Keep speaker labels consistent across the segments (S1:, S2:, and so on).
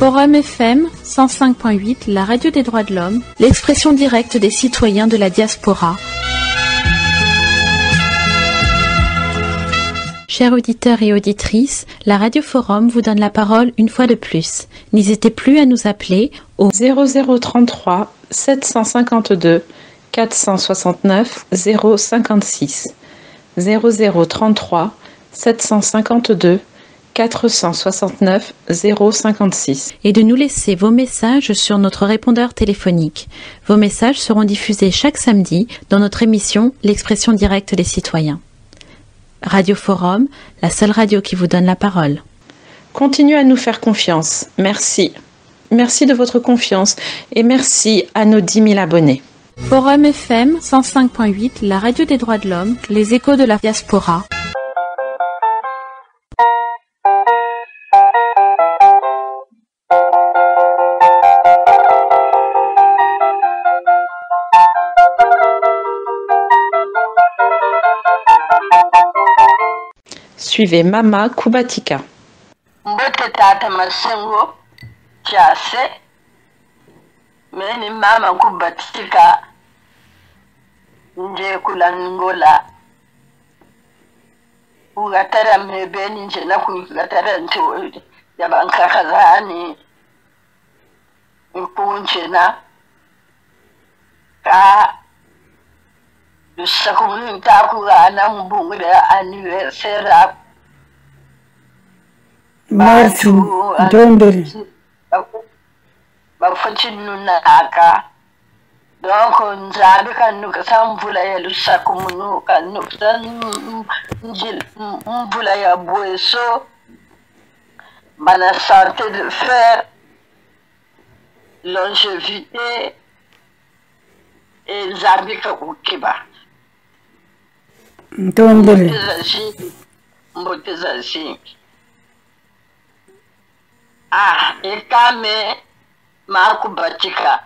S1: Forum FM 105.8, la radio des droits de l'homme, l'expression directe des citoyens de la diaspora. Chers auditeurs et auditrices, la Radio Forum vous donne la parole une fois de plus. N'hésitez plus à nous appeler au 0033 752 469 056 0033 752 469 056 et de nous laisser vos messages sur notre répondeur téléphonique. Vos messages seront diffusés chaque samedi dans notre émission L'expression directe des citoyens. Radio Forum, la seule radio qui vous donne la parole. Continuez à nous faire confiance. Merci. Merci de votre confiance et merci à nos 10 000 abonnés. Forum FM 105.8, la radio des droits de l'homme, les échos de la diaspora. Suivez Mama Kubatika.
S2: Mbote tata masengo chase meni Mama Kubatika nje kula ngola ugatara mebeni nje na kugatara nto yabanka kazani mpunche na ka dusakumuni ntakugana mbungura anniversaire
S3: Martin Dondori
S2: bafuchi nunaka donc nzabe kanuka samvula ya lusakumunu kanuka njil mvula ya bweso bana santé de fer longévité et nzabe kakukiba
S3: Dondori
S2: mboteza zingi ekame Makubatika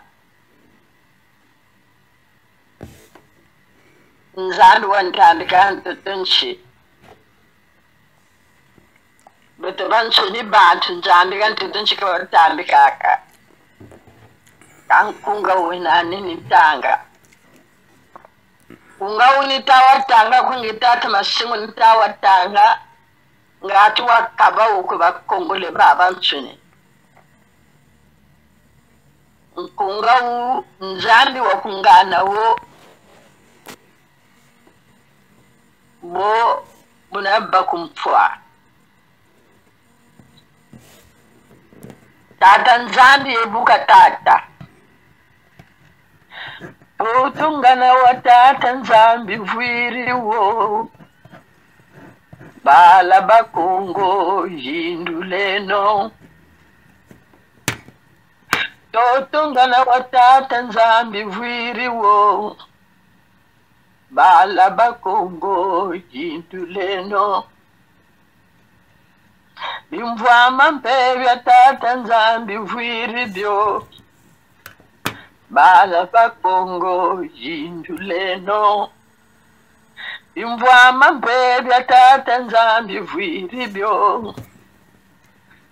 S2: nzandu wantandika ntutunchi beto bancho ni bantu nzandika ntutunchi kwa wantandika kankunga winani nitanga kunga unitawatanga kungitata masimu nitawatanga ngatu wakaba ukwe bakongole baba nchuni nkunga nzambi wakungana wo bo bunabba kumpwa tata nzambi ebuka tata utungana wa tata nzambi vwiri wo bala bakongo yinduleno totungana watata nzambi vwiri wo bala bakongo yinduleno bimvwama mpevya tata nzambi vwiri byo bala bakongo yinduleno imvwama mpebya tata nzambi vwiri byo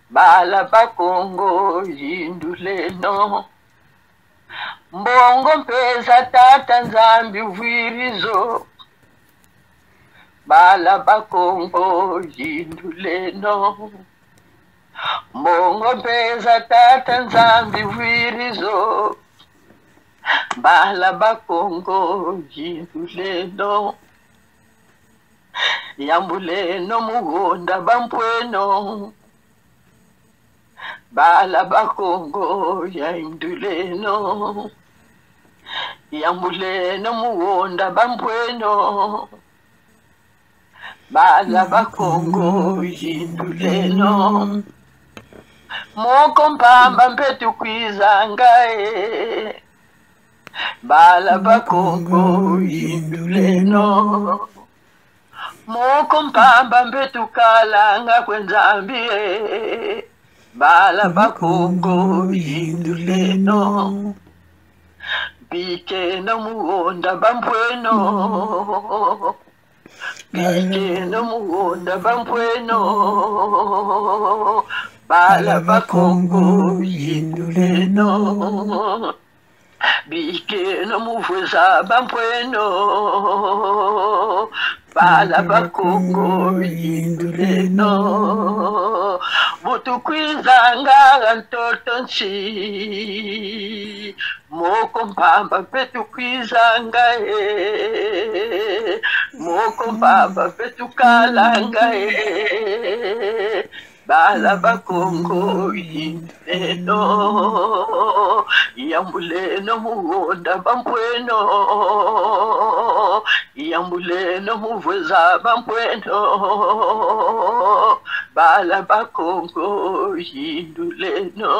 S2: bala bakongo yinduleno mbongo mpeza tata nzambi vwirizo bala bakongo yinduleno mbongo mpeza tata nzambi vwirizo bala bakongo yinduleno yambuleno mugonda bampweno bala bakongo yinduleno yambuleno mugonda bampweno bala bakongo yinduleno moko mpamba mpetu kwizangae bala bakongo yinduleno moko mpamba mbetu kalanga kwenzambie bala bakongo yinduleno bike no mugonda bampweno bike no mugonda bampweno Balaba Congo Induleno Bike no Mufuza Bampueno Balaba Congo Induleno Mutukwizanga Antotonsi Mokompamba Petukwizanga Mokompamba Petukalanga Balaba Congo Induleno Yambuleno Mugonda Bampueno Yambuleno Muvuza Bampueno Balaba Congo Induleno.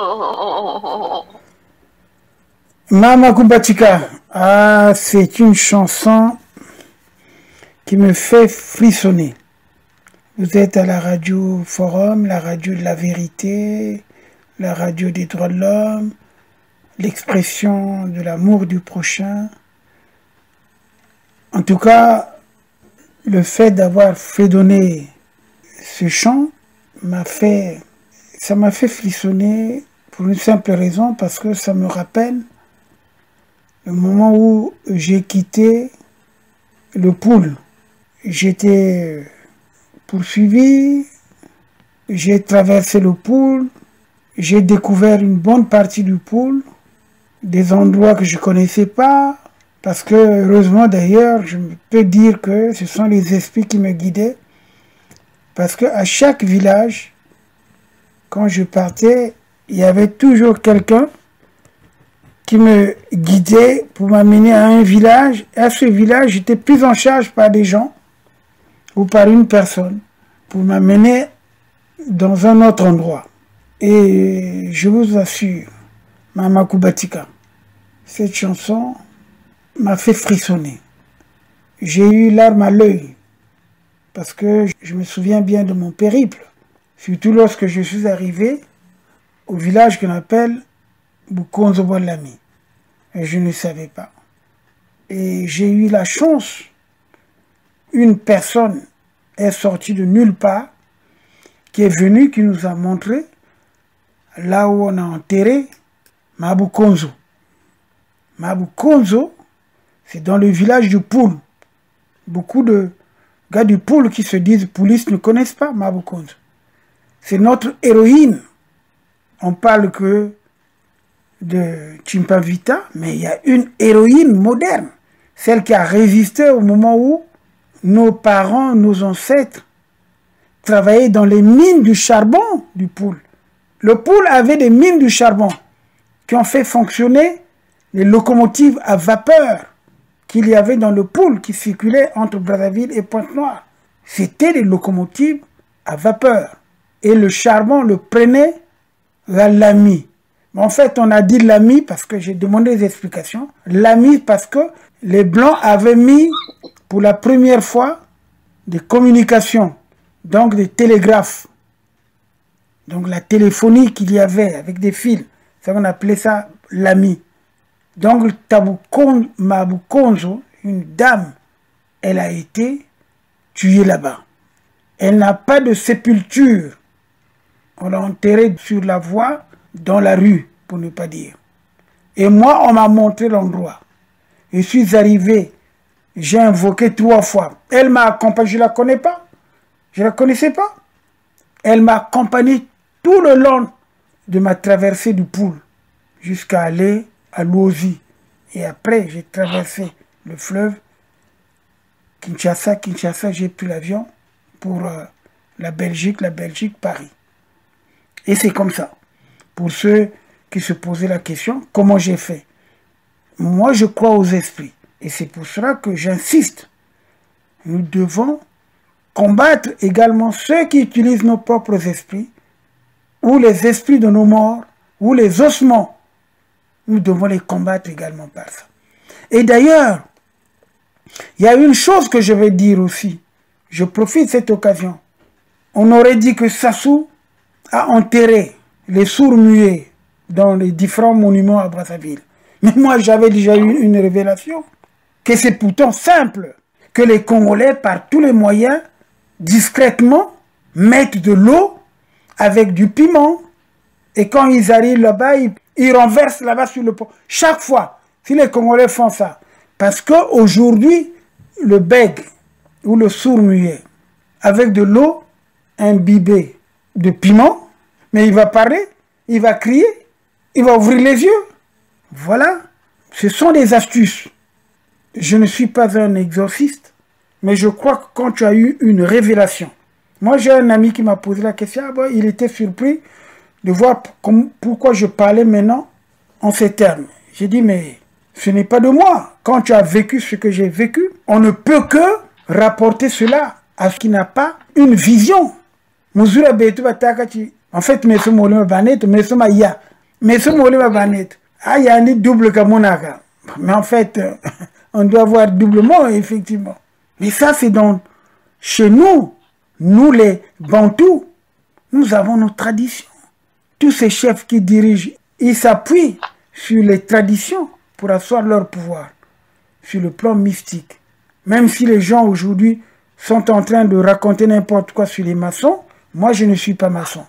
S3: Mama Kubatika, ah, c'est une chanson qui me fait frissonner. Vous êtes à la radio Forum, la radio de la vérité, la radio des droits de l'homme, l'expression de l'amour du prochain. En tout cas, le fait d'avoir fredonné ce chant ça m'a fait frissonner pour une simple raison, parce que ça me rappelle le moment où j'ai quitté le Pool. J'étais poursuivi, j'ai traversé le Pool, j'ai découvert une bonne partie du Pool, des endroits que je ne connaissais pas, parce que heureusement d'ailleurs, je peux dire que ce sont les esprits qui me guidaient, parce qu'à chaque village, quand je partais, il y avait toujours quelqu'un qui me guidait pour m'amener à un village. Et à ce village, j'étais pris en charge par des gens ou par une personne pour m'amener dans un autre endroit. Et je vous assure, Mama Kubatika, cette chanson m'a fait frissonner. J'ai eu larmes à l'œil parce que je me souviens bien de mon périple, surtout lorsque je suis arrivé au village qu'on appelle Bukonzo Bolami. Et je ne savais pas. Et j'ai eu la chance, une personne est sortie de nulle part, qui est venue, qui nous a montré là où on a enterré Mabukonzo. Mabukonzo, c'est dans le village du Poul. Beaucoup de gars du Poul qui se disent poulistes ne connaissent pas Mabukonzo. C'est notre héroïne. On parle que de Chimpavita, mais il y a une héroïne moderne, celle qui a résisté au moment où nos parents, nos ancêtres travaillaient dans les mines du charbon du Poul. Le Poul avait des mines du charbon qui ont fait fonctionner les locomotives à vapeur qu'il y avait dans le Poul qui circulaient entre Brazzaville et Pointe-Noire. C'était des locomotives à vapeur. Et le charbon le prenait à Lami. En fait, on a dit Lami parce que j'ai demandé des explications. Lami parce que les Blancs avaient mis pour la première fois des communications, donc des télégraphes. Donc la téléphonie qu'il y avait avec des fils, ça on appelait ça Lami. Donc Mabukonzo, une dame, elle a été tuée là-bas. Elle n'a pas de sépulture. On l'a enterrée sur la voie, dans la rue, pour ne pas dire. Et moi, on m'a montré l'endroit. Je suis arrivé, j'ai invoqué 3 fois. Elle m'a accompagné, je ne la connais pas. Je ne la connaissais pas. Elle m'a accompagné tout le long de ma traversée du Poul, jusqu'à aller à Luozi. Et après, j'ai traversé le fleuve Kinshasa. Kinshasa, j'ai pris l'avion pour la Belgique, Paris. Et c'est comme ça. Pour ceux qui se posaient la question, comment j'ai fait? Moi, je crois aux esprits. Et c'est pour cela que j'insiste. Nous devons combattre également ceux qui utilisent nos propres esprits, ou les esprits de nos morts, ou les ossements. Nous devons les combattre également par ça. Et d'ailleurs, il y a une chose que je vais dire aussi. Je profite de cette occasion. On aurait dit que Sassou a enterré les sourds-muets dans les différents monuments à Brazzaville. Mais moi, j'avais déjà eu une révélation, que c'est pourtant simple, que les Congolais, par tous les moyens, discrètement, mettent de l'eau avec du piment. Et quand ils arrivent là-bas, ils renversent là-bas sur le pont. Chaque fois, si les Congolais font ça. Parce qu'aujourd'hui, le bègue ou le sourd-muet, avec de l'eau imbibée de piment, mais il va parler, il va crier, il va ouvrir les yeux. Voilà, ce sont des astuces. Je ne suis pas un exorciste, mais je crois que quand tu as eu une révélation, moi j'ai un ami qui m'a posé la question, il était surpris de voir pourquoi je parlais maintenant en ces termes. J'ai dit, mais ce n'est pas de moi. Quand tu as vécu ce que j'ai vécu, on ne peut que rapporter cela à ce qui n'a pas une vision. En fait, mais il y a un double kamonaka. Mais en fait, on doit avoir doublement, effectivement. Mais ça, c'est donc chez nous, nous les Bantous, nous avons nos traditions. Tous ces chefs qui dirigent, ils s'appuient sur les traditions pour asseoir leur pouvoir, sur le plan mystique. Même si les gens aujourd'hui sont en train de raconter n'importe quoi sur les maçons, moi je ne suis pas maçon.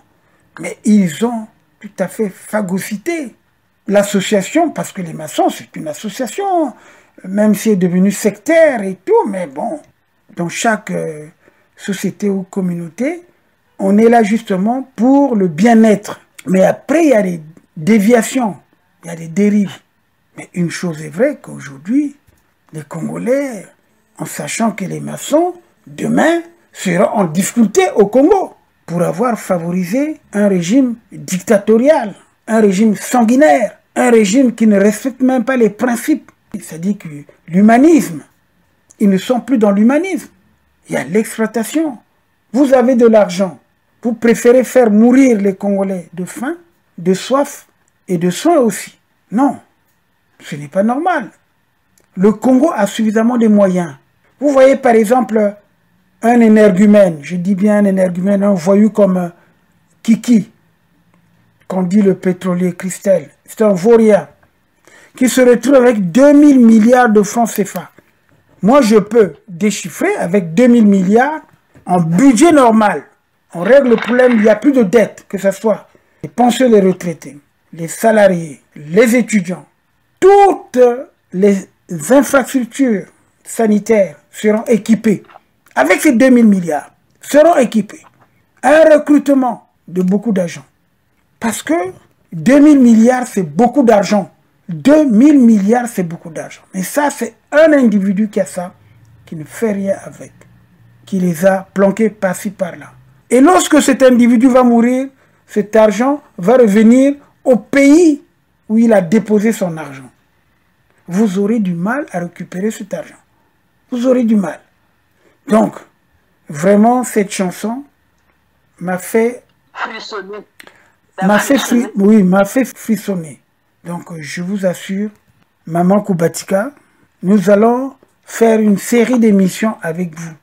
S3: Mais ils ont tout à fait phagocyté l'association, parce que les maçons c'est une association, même si c'est devenu sectaire et tout, mais bon, dans chaque société ou communauté, on est là justement pour le bien-être. Mais après, il y a des déviations, il y a des dérives. Mais une chose est vraie qu'aujourd'hui, les Congolais, en sachant que les maçons, demain, seront en difficulté au Congo pour avoir favorisé un régime dictatorial, un régime sanguinaire, un régime qui ne respecte même pas les principes. C'est-à-dire que l'humanisme, ils ne sont plus dans l'humanisme. Il y a l'exploitation. Vous avez de l'argent. Vous préférez faire mourir les Congolais de faim, de soif et de soin aussi. Non, ce n'est pas normal. Le Congo a suffisamment de moyens. Vous voyez par exemple un énergumène, je dis bien un énergumène, un voyou comme Kiki, qu'on dit le pétrolier Christelle, c'est un vaurien, qui se retrouve avec 2000 milliards de francs CFA. Moi je peux déchiffrer avec 2000 milliards en budget normal. On règle le problème, il n'y a plus de dette, que ce soit les pensions des retraités, les salariés, les étudiants. Toutes les infrastructures sanitaires seront équipées. Avec ces 2000 milliards, seront équipées. Un recrutement de beaucoup d'argent. Parce que 2000 milliards, c'est beaucoup d'argent. 2000 milliards, c'est beaucoup d'argent. Mais ça, c'est un individu qui a ça, qui ne fait rien avec, qui les a planqués par-ci, par-là. Et lorsque cet individu va mourir, cet argent va revenir au pays où il a déposé son argent. Vous aurez du mal à récupérer cet argent. Vous aurez du mal. Donc, vraiment, cette chanson m'a fait
S2: frissonner.
S3: M'a fait frissonner. Donc, je vous assure, Maman Koubatika, nous allons faire une série d'émissions avec vous.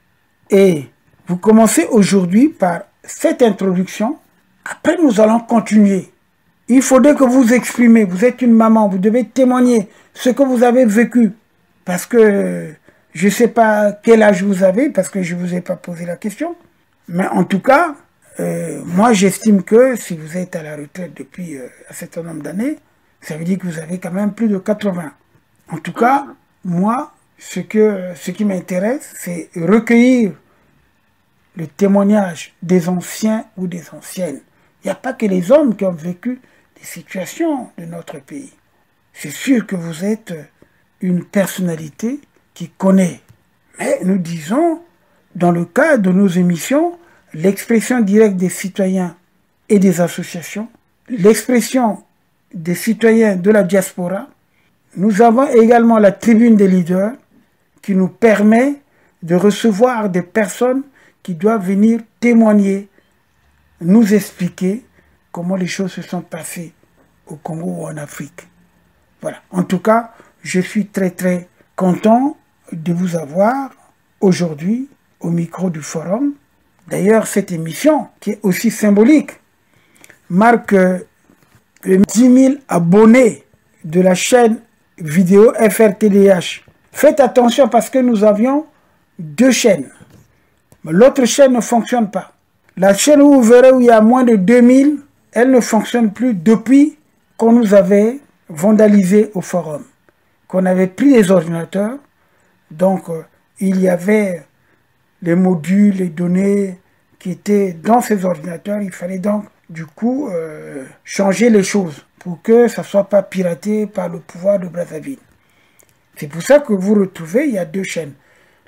S3: Et vous commencez aujourd'hui par cette introduction. Après, nous allons continuer. Il faudrait que vous exprimez. Vous êtes une maman, vous devez témoigner ce que vous avez vécu. Parce que je ne sais pas quel âge vous avez, parce que je ne vous ai pas posé la question. Mais en tout cas, moi j'estime que si vous êtes à la retraite depuis un certain nombre d'années, ça veut dire que vous avez quand même plus de 80. En tout cas, moi, ce qui m'intéresse, c'est recueillir le témoignage des anciens ou des anciennes. Il n'y a pas que les hommes qui ont vécu des situations de notre pays. C'est sûr que vous êtes une personnalité qui connaît. Mais nous disons, dans le cadre de nos émissions, l'expression directe des citoyens et des associations, l'expression des citoyens de la diaspora. Nous avons également la tribune des leaders qui nous permet de recevoir des personnes qui doivent venir témoigner, nous expliquer comment les choses se sont passées au Congo ou en Afrique. Voilà. En tout cas, je suis très très content de vous avoir aujourd'hui au micro du forum. D'ailleurs, cette émission, qui est aussi symbolique, marque les 10 000 abonnés de la chaîne vidéo FRTDH. Faites attention parce que nous avions deux chaînes. L'autre chaîne ne fonctionne pas. La chaîne où vous verrez où il y a moins de 2000, elle ne fonctionne plus depuis qu'on nous avait vandalisé au forum. Qu'on avait pris les ordinateurs. Donc, il y avait les modules, les données qui étaient dans ces ordinateurs. Il fallait donc, du coup, changer les choses pour que ça ne soit pas piraté par le pouvoir de Brazzaville. C'est pour ça que vous retrouvez, il y a deux chaînes.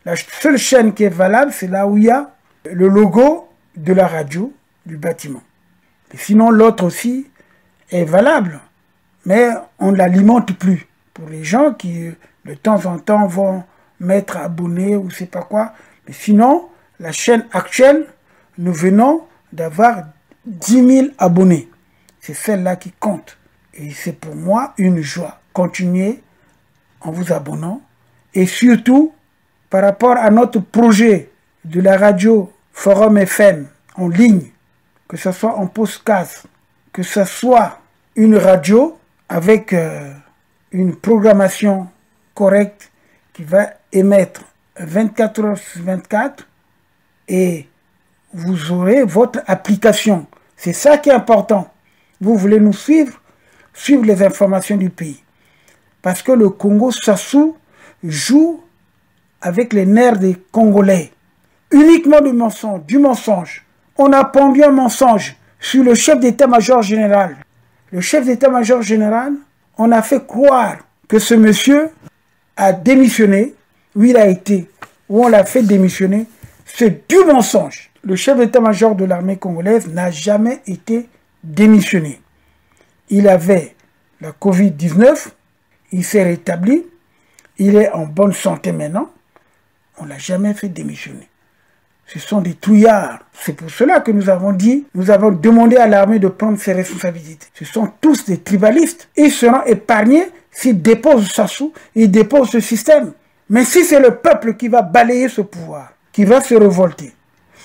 S3: La seule chaîne qui est valable, c'est là où il y a le logo de la radio du bâtiment. Et sinon, l'autre aussi est valable, mais on ne l'alimente plus. Pour les gens qui, de temps en temps, vont mettre abonné ou je ne sais pas quoi. Mais sinon, la chaîne actuelle, nous venons d'avoir 10 000 abonnés. C'est celle-là qui compte. Et c'est pour moi une joie. Continuez en vous abonnant. Et surtout, par rapport à notre projet de la radio Forum FM en ligne, que ce soit en podcast, que ce soit une radio avec une programmation correcte qui va émettre 24 heures sur 24 et vous aurez votre application. C'est ça qui est important. Vous voulez nous suivre, suivre les informations du pays. Parce que le Congo Sassou joue avec les nerfs des Congolais. Uniquement du mensonge. On a pendu un mensonge sur le chef d'état-major général. Le chef d'état-major général, on a fait croire que ce monsieur a démissionné, où il a été, où on l'a fait démissionner. C'est du mensonge. Le chef d'état-major de l'armée congolaise n'a jamais été démissionné. Il avait la Covid-19, il s'est rétabli, il est en bonne santé maintenant. On ne l'a jamais fait démissionner. Ce sont des trouillards. C'est pour cela que nous avons dit, nous avons demandé à l'armée de prendre ses responsabilités. Ce sont tous des tribalistes. Ils seront épargnés s'ils déposent Sassou, ils déposent ce système. Mais si c'est le peuple qui va balayer ce pouvoir, qui va se révolter,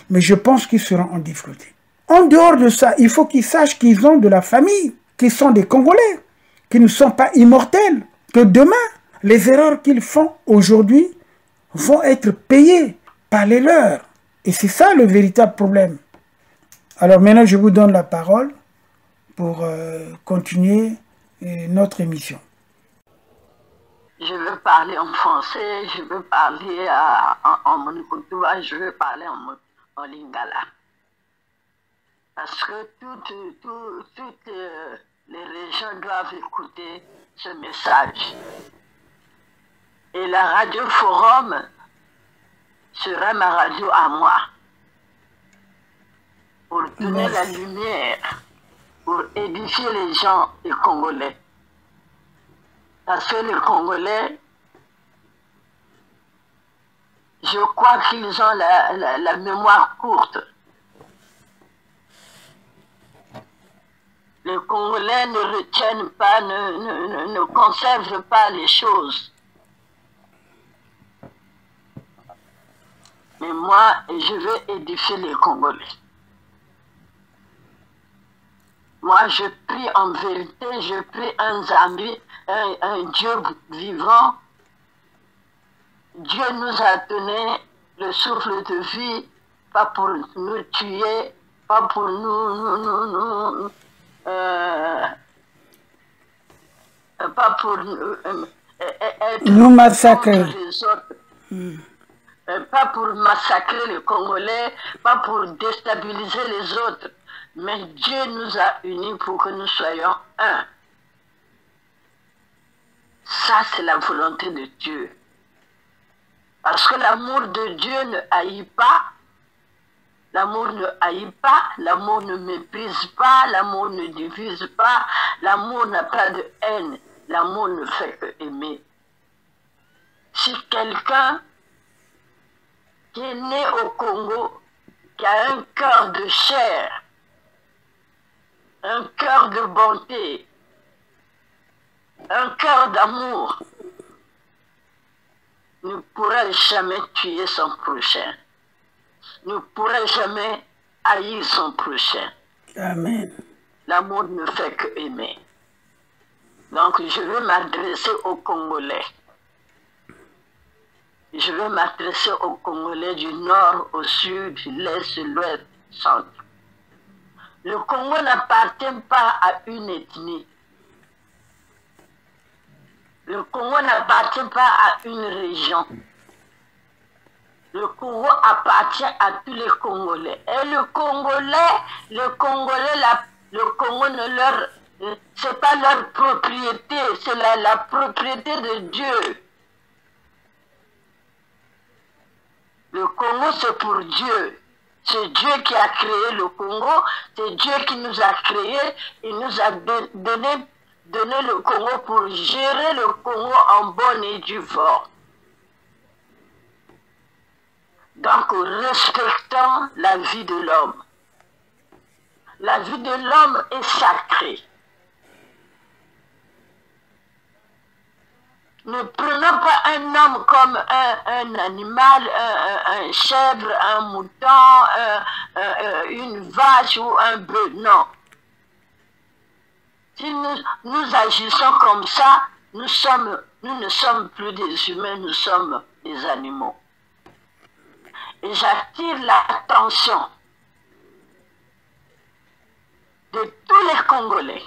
S3: mais je pense qu'ils seront en difficulté. En dehors de ça, il faut qu'ils sachent qu'ils ont de la famille, qu'ils sont des Congolais, qu'ils ne sont pas immortels, que demain, les erreurs qu'ils font aujourd'hui vont être payées par les leurs. Et c'est ça le véritable problème. Alors maintenant, je vous donne la parole pour continuer notre émission.
S2: Je veux parler en français, je veux parler en Monikutuba, je veux parler en Lingala. Parce que toutes les régions doivent écouter ce message. Et la radio Forum sera ma radio à moi. Pour donner la lumière, pour édifier les gens, les Congolais. Parce que les Congolais, je crois qu'ils ont la mémoire courte. Les Congolais ne retiennent pas, ne conservent pas les choses. Mais moi, je veux édifier les Congolais. Moi, je prie en vérité, je prie un Zambi, un Dieu vivant. Dieu nous a donné le souffle de vie, pas pour nous tuer, pas pour pas pour
S3: nous massacrer.
S2: Pas pour massacrer les Congolais, pas pour déstabiliser les autres. Mais Dieu nous a unis pour que nous soyons un. Ça, c'est la volonté de Dieu. Parce que l'amour de Dieu ne haït pas. L'amour ne haït pas, l'amour ne méprise pas, l'amour ne divise pas, l'amour n'a pas de haine, l'amour ne fait que aimer. Si quelqu'un qui est né au Congo, qui a un cœur de chair, un cœur de bonté, un cœur d'amour, ne pourra jamais tuer son prochain, ne pourra jamais haïr son prochain.
S3: Amen.
S2: L'amour ne fait que aimer. Donc je veux m'adresser aux Congolais. Je veux m'adresser aux Congolais du nord au sud, du l'est, de l'ouest, centre. Le Congo n'appartient pas à une ethnie. Le Congo n'appartient pas à une région. Le Congo appartient à tous les Congolais. Et le Congo ne leur... c'est pas leur propriété, c'est la propriété de Dieu. Le Congo, c'est pour Dieu. C'est Dieu qui a créé le Congo, c'est Dieu qui nous a créés, il nous a donné le Congo pour gérer le Congo en bonne et due forme. Donc, respectons la vie de l'homme. La vie de l'homme est sacrée. Ne prenons pas un homme comme un animal, un chèvre, un mouton, une vache ou un bœuf. Non. Si nous agissons comme ça, nous ne sommes plus des humains, nous sommes des animaux. Et j'attire l'attention de tous les Congolais,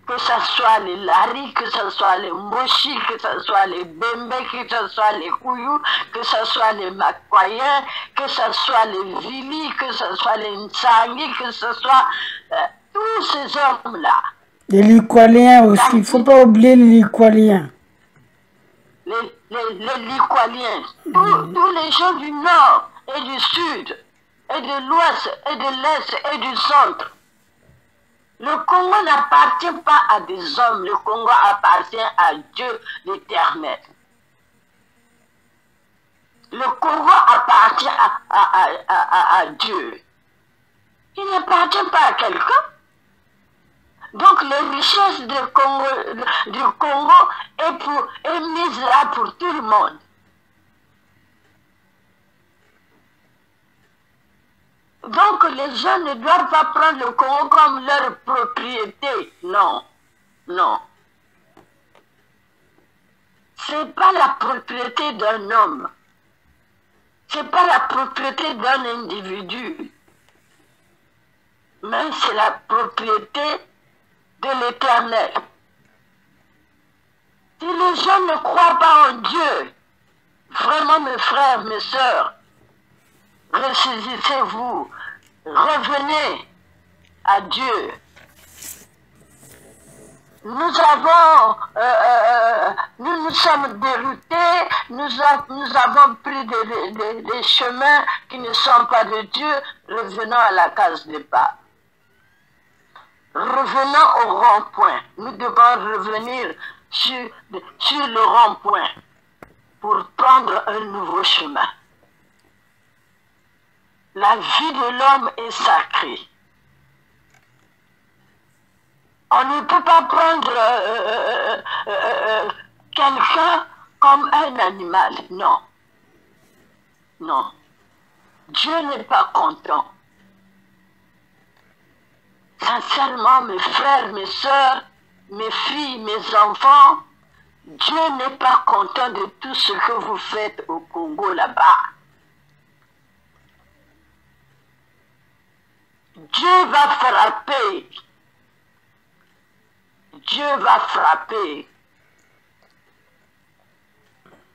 S2: que ce soit les Lari, que ce soit les Moshi, que ce soit les Bembe, que ce soit les Kouyou, que ce soit les Makwayen, que ce soit les Vili, que ce soit les Nsangi, que ce soit tous ces hommes-là.
S3: Les Likwaliens aussi, il ne faut pas oublier les Likwaliens.
S2: Les Likwaliens, tous les gens du nord et du sud, et de l'ouest, et de l'est, et du centre. Le Congo n'appartient pas à des hommes, le Congo appartient à Dieu l'Éternel. Le Congo appartient à Dieu. Il n'appartient pas à quelqu'un. Donc les richesses du Congo est mise là pour tout le monde. Donc les gens ne doivent pas prendre le Congo comme leur propriété. Non, non. C'est pas la propriété d'un homme. C'est pas la propriété d'un individu. Mais c'est la propriété de l'Éternel. Si les gens ne croient pas en Dieu, vraiment mes frères, mes sœurs, ressaisissez-vous, revenez à Dieu. Nous sommes déroutés, nous avons pris des chemins qui ne sont pas de Dieu, revenons à la case départ. Revenons au rond-point. Nous devons revenir sur le rond-point pour prendre un nouveau chemin. La vie de l'homme est sacrée. On ne peut pas prendre quelqu'un comme un animal. Non. Non. Dieu n'est pas content. Sincèrement, mes frères, mes sœurs, mes filles, mes enfants, Dieu n'est pas content de tout ce que vous faites au Congo là-bas. Dieu va frapper. Dieu va frapper.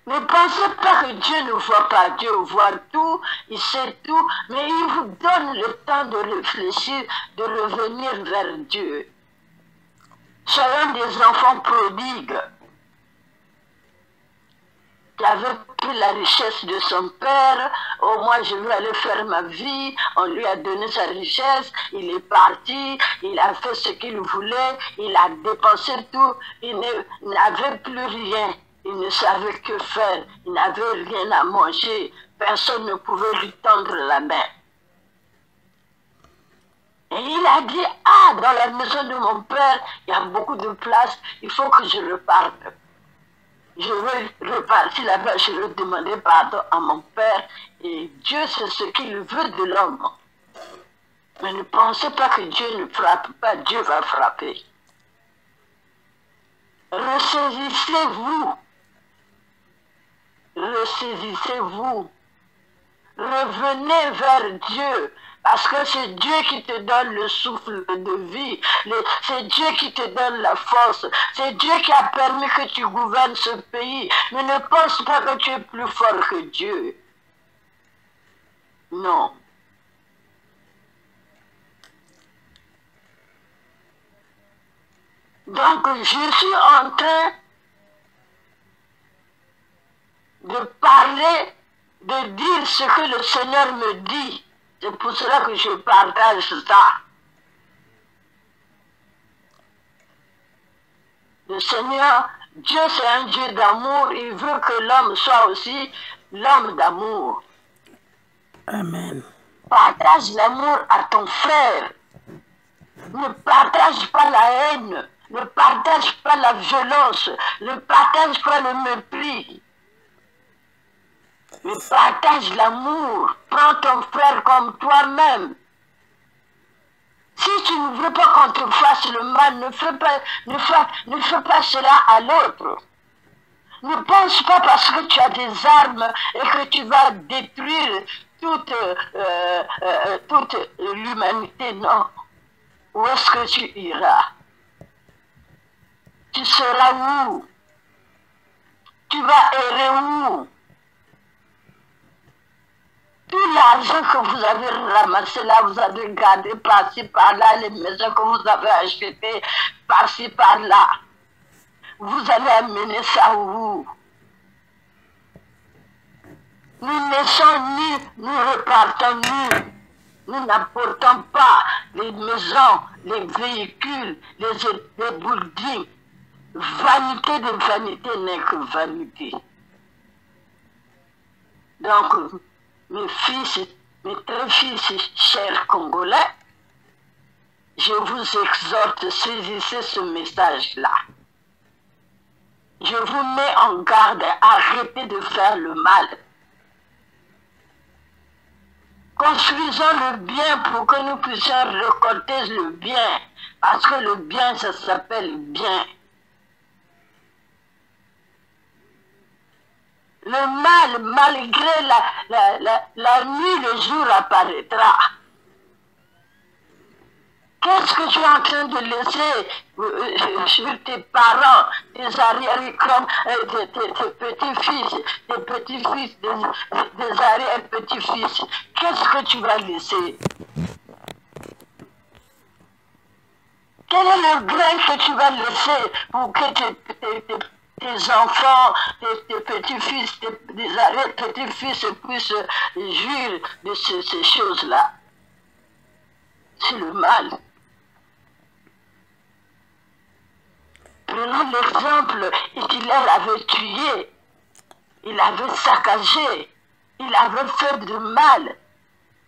S2: Ne pensez pas que Dieu ne voit pas. Dieu voit tout, il sait tout, mais il vous donne le temps de réfléchir, de revenir vers Dieu. Soyons des enfants prodigues qui avait pris la richesse de son père. Oh, moi je veux aller faire ma vie. On lui a donné sa richesse, il est parti, il a fait ce qu'il voulait, il a dépensé tout, il n'avait plus rien, il ne savait que faire, il n'avait rien à manger, personne ne pouvait lui tendre la main. Et il a dit, ah, dans la maison de mon père, il y a beaucoup de place, il faut que je reparte. Je veux repartir là-bas, je veux demander pardon à mon père. Et Dieu, c'est ce qu'il veut de l'homme. Mais ne pensez pas que Dieu ne frappe pas, Dieu va frapper. Ressaisissez-vous. Ressaisissez-vous. Revenez vers Dieu. Parce que c'est Dieu qui te donne le souffle de vie. C'est Dieu qui te donne la force. C'est Dieu qui a permis que tu gouvernes ce pays. Mais ne pense pas que tu es plus fort que Dieu. Non. Donc, je suis en train de parler, de dire ce que le Seigneur me dit. C'est pour cela que je partage ça. Le Seigneur, Dieu c'est un Dieu d'amour, il veut que l'homme soit aussi l'homme d'amour.
S3: Amen.
S2: Partage l'amour à ton frère. Ne partage pas la haine, ne partage pas la violence, ne partage pas le mépris. Mais partage l'amour. Prends ton frère comme toi-même. Si tu ne veux pas qu'on te fasse le mal, ne fais pas cela à l'autre. Ne pense pas parce que tu as des armes et que tu vas détruire toute l'humanité. Non. Où est-ce que tu iras? Tu seras où? Tu vas errer où? Tout l'argent que vous avez ramassé là, vous avez gardé par-ci par-là, les maisons que vous avez achetées par-ci par-là, vous allez amener ça où? Nous naissons nus, nous repartons nus. Nous n'apportons pas les maisons, les véhicules, les buildings. Vanité de vanité n'est que vanité. Donc, mes très fils chers Congolais, je vous exhorte, saisissez ce message-là. Je vous mets en garde, arrêtez de faire le mal. Construisons le bien pour que nous puissions récolter le bien. Parce que le bien, ça s'appelle bien. Le mal, malgré la nuit, le jour apparaîtra. Qu'est-ce que tu es en train de laisser sur tes parents, tes arrière-grands, tes petits-fils, des arrière-petits-fils? Qu'est-ce que tu vas laisser? Quel est le grain que tu vas laisser pour que tes enfants, tes petits-fils, tes arrière-petits-fils puissent jouir de ces choses-là? C'est le mal. Prenons l'exemple, Hitler avait tué, il avait saccagé, il avait fait de mal.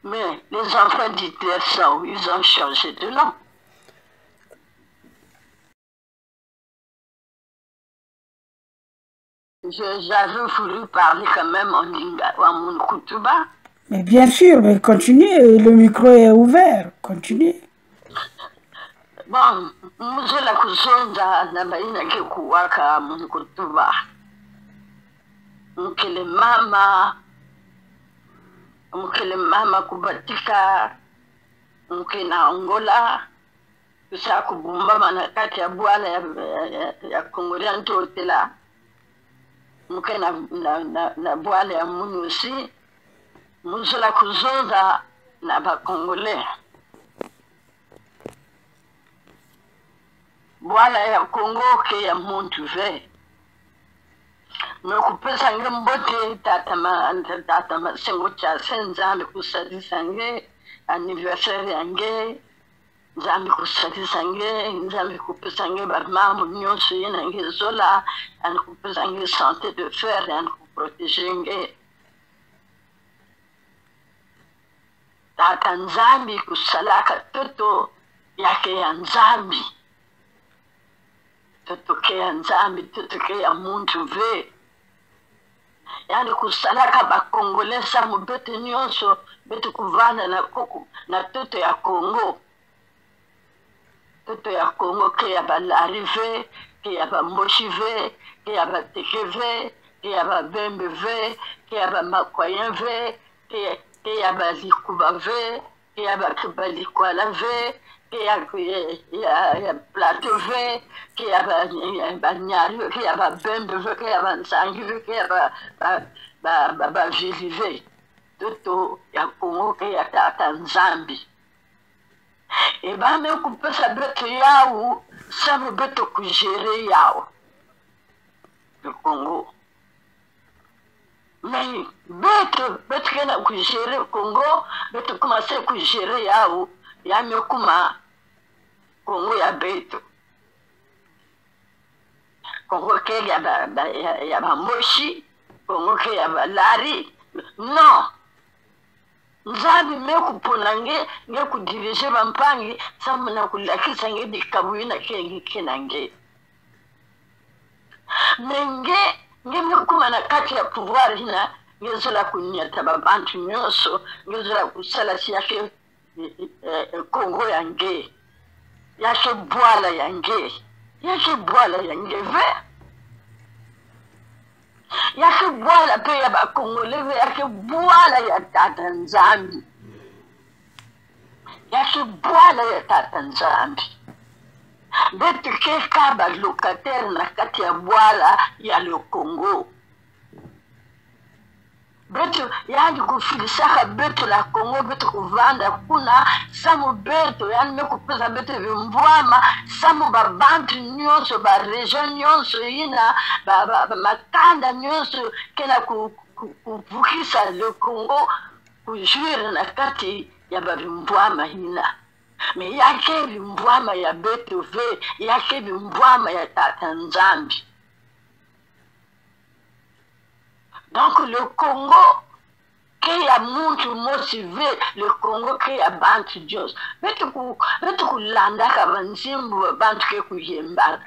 S2: Mais les enfants d'Hitler sont où? Ils ont changé de nom. J'avais voulu parler quand même en Mounkutuba.
S3: Mais bien sûr, mais continuez, le micro est ouvert, continuez.
S2: Bon, muzela kuzonda na baina ke kuwaka Mounkutuba. Mkele mama kubatika, mkena Angola, kusa kubumba manakati ya bwala ya Kongolia ntotela. Mkena na bwala ya Munusi. Muzela kuzonda na bakongole. Bwala ya Kongo ke ya Montuve. Mekupesa nge mbote tatama sengo cha senza kusadisa nge anniversaire yange. Nzambi kusatisa nge, nzambi kupesa nge bamamu nyonso yena nge zola, an kupesa nge santé de fer, an kuprotege nge. Tata Nzambi kusalaka toto yake ya Nzambi. Toto ke ya Nzambi, toto ke ya muntu ve. Yani kusalaka bakongole sa mubete nyonso, bete kuvana na koko, na toto ya Kongo. Toto ya Kongo ke ya balari ve, ke ya bamboshi ve, ke ya bateke ve, ke ya babembe ve, ke ya bamakwayen ve, ke ya balikuba ve, ke ya balikwala ve, ke ya plateau ve, ke ya banyari ve, ke ya babembe ve, ke ya bansangi ve, ke ya bavili ve. Toto ya Kongo ke ya tata Nzambi. E ba me kupesa beto yao, sabe beto kujere yao. Le Congo. Mais beto kena kujere Congo, beto commencer à kujere yao, ya me kuma Congo ya beto. Congo ke ya ba moshi, Congo ke ya ba lari. Non. Nzambi me kuponange nge kudirije bampangi samu na kulakisa nge dikabuina kengi kinange. Nenge me kumana kati ya pouvoir hina nge zola kunyata babantu nyonso nge zola kusala si yake Kongo yange yake bwala yange ve yake bwala pe ya bakongole ve yake bwala ya tata Nzambi yake bwala ya tata Nzambi betu ke kaba locataire na kati ya bwala ya le Congo betu yani kufilisaka betu la Congo betu kuvanda kuna samu betu yani me kupesa betu vimbwama samu babantu nyonso ba region nyonso ina makanda nyonso kena kuvukisa le Congo kujure na kati ya bavimbwama ina me yake vimbwama ya betu ve yake vimbwama ya tata Nzambi. Donc le Congo, qui a muntu motivé, le Congo qui a bantu Dios. Betu kulanda kabanzimbu bantu ke kuyembaga.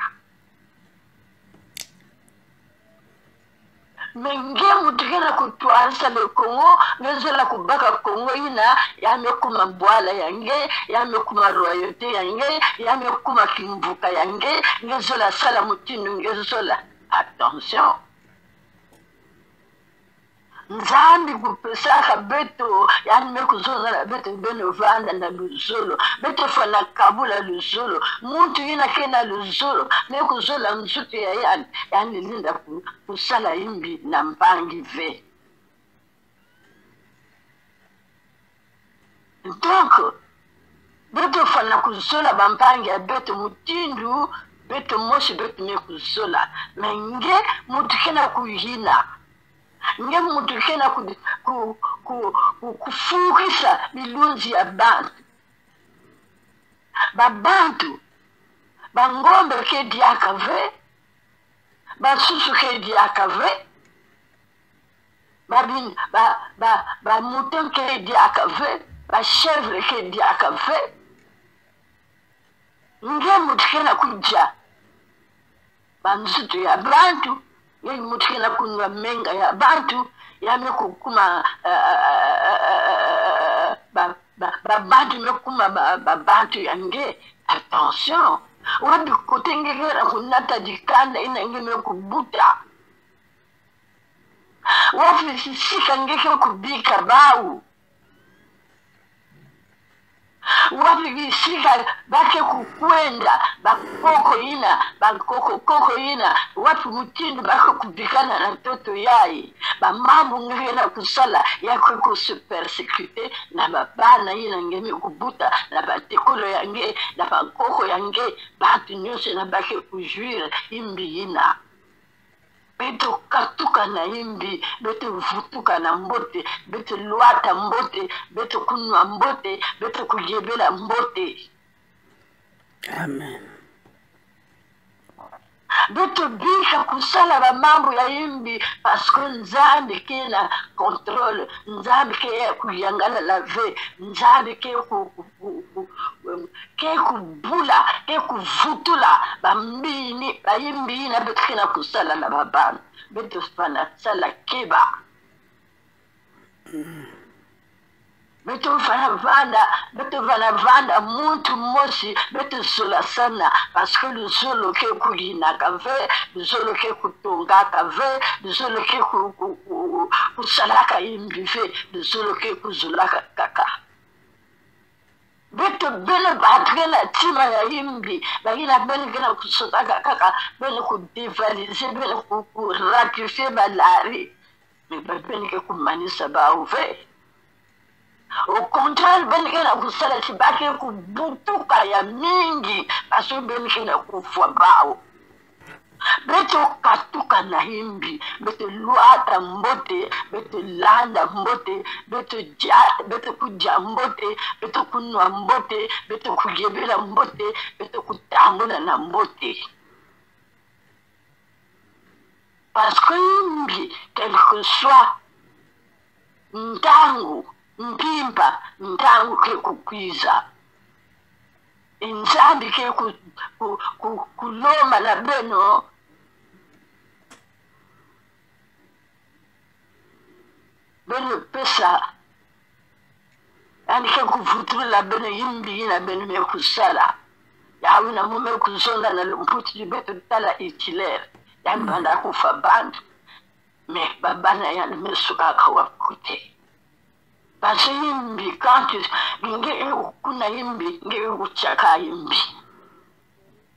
S2: Menge mutukena kutwasa le Congo, ngezela kubaka Congo ina, yame kuma mbwala yange, yame kuma royauté yange, yame kuma kimbuka yange, ngezela sala mutinu ngezela. Attention. Nzambi kupesaka beto yani mekuzoza na beto beno vanda na luzolo beto fana kabula luzolo muntu ina kena luzolo mekuzola nzuti ya yani linda kusala imbi na mpangi ve. Donc beto fana kuzola bampangi ya beto mutindu beto moshi beto mekuzola menge mutu kena kuhina nge mutu kena kufukisa milunzi ya bantu babantu bangombe ke diaka ve basusu ke diaka ve mouton ke diaka ve chèvre ke diaka ve nge mutu kena kuja banzutu ya bantu yeye mutkena kunywa menga ya bantu yame kukuma bantu mekuma bantu yange. Attention wabi kotengekera kunata jikanda ina ngeme kubuta wafi sisika ngeke kubika bau wapi visika bake kukwenda bakoko ina wapi mutindo bake kubikana na mtoto yai bamambo ngena kusala yako kusupersécuté na babana ina ngemi kubuta na batekolo yange na bakoko yange bantu nyose na bake kujuire imbi ina beto katuka na imbi beto vutuka na mbote beto luata mbote beto kunwa mbote beto kujebela mbote.
S3: Amen.
S2: Beto bika kusala ba mambo ya imbi parce que Nzambi kena contrôle, Nzambi ke kuyangala la ve, Nzambi ke kubula ke kuvutula bambini bayimbi na beto kena kusala na babana beto fana sala keba beto fana vanda muntu mosi beto sola sana parce que le solo ke kulina kave le solo ke kutonga kave le solo ke kusalaka yimbi fe de solo ke kuzulaka kaka beto bene batrena tima ya yimbi bagina bene gina kusotaka kaka bene kudivalize bene kuratifier balari mais bene ke kumanisa ba ouve au contraire bene gina kusala tibake kubutuka ya mingi parce bene gina kufwa bao beto katuka na himbi beto luata mbote beto landa mbote beto kuja mbote beto kunwa mbote beto kugebela mbote beto kutambula na mbote parce que himbi quel que soit ntangu mpimpa ntangu ke kukwiza inzambi ke kuloma na beno beno pesa yani ke kuvutula la beno yimbi na beno me kusala ya wina mume kuzonda na lumputi beto tala itilere ya mbanda kufa bandu me babana ya mesu akawakute parce yimbi quand nge kuna yimbi nge kuchaka yimbi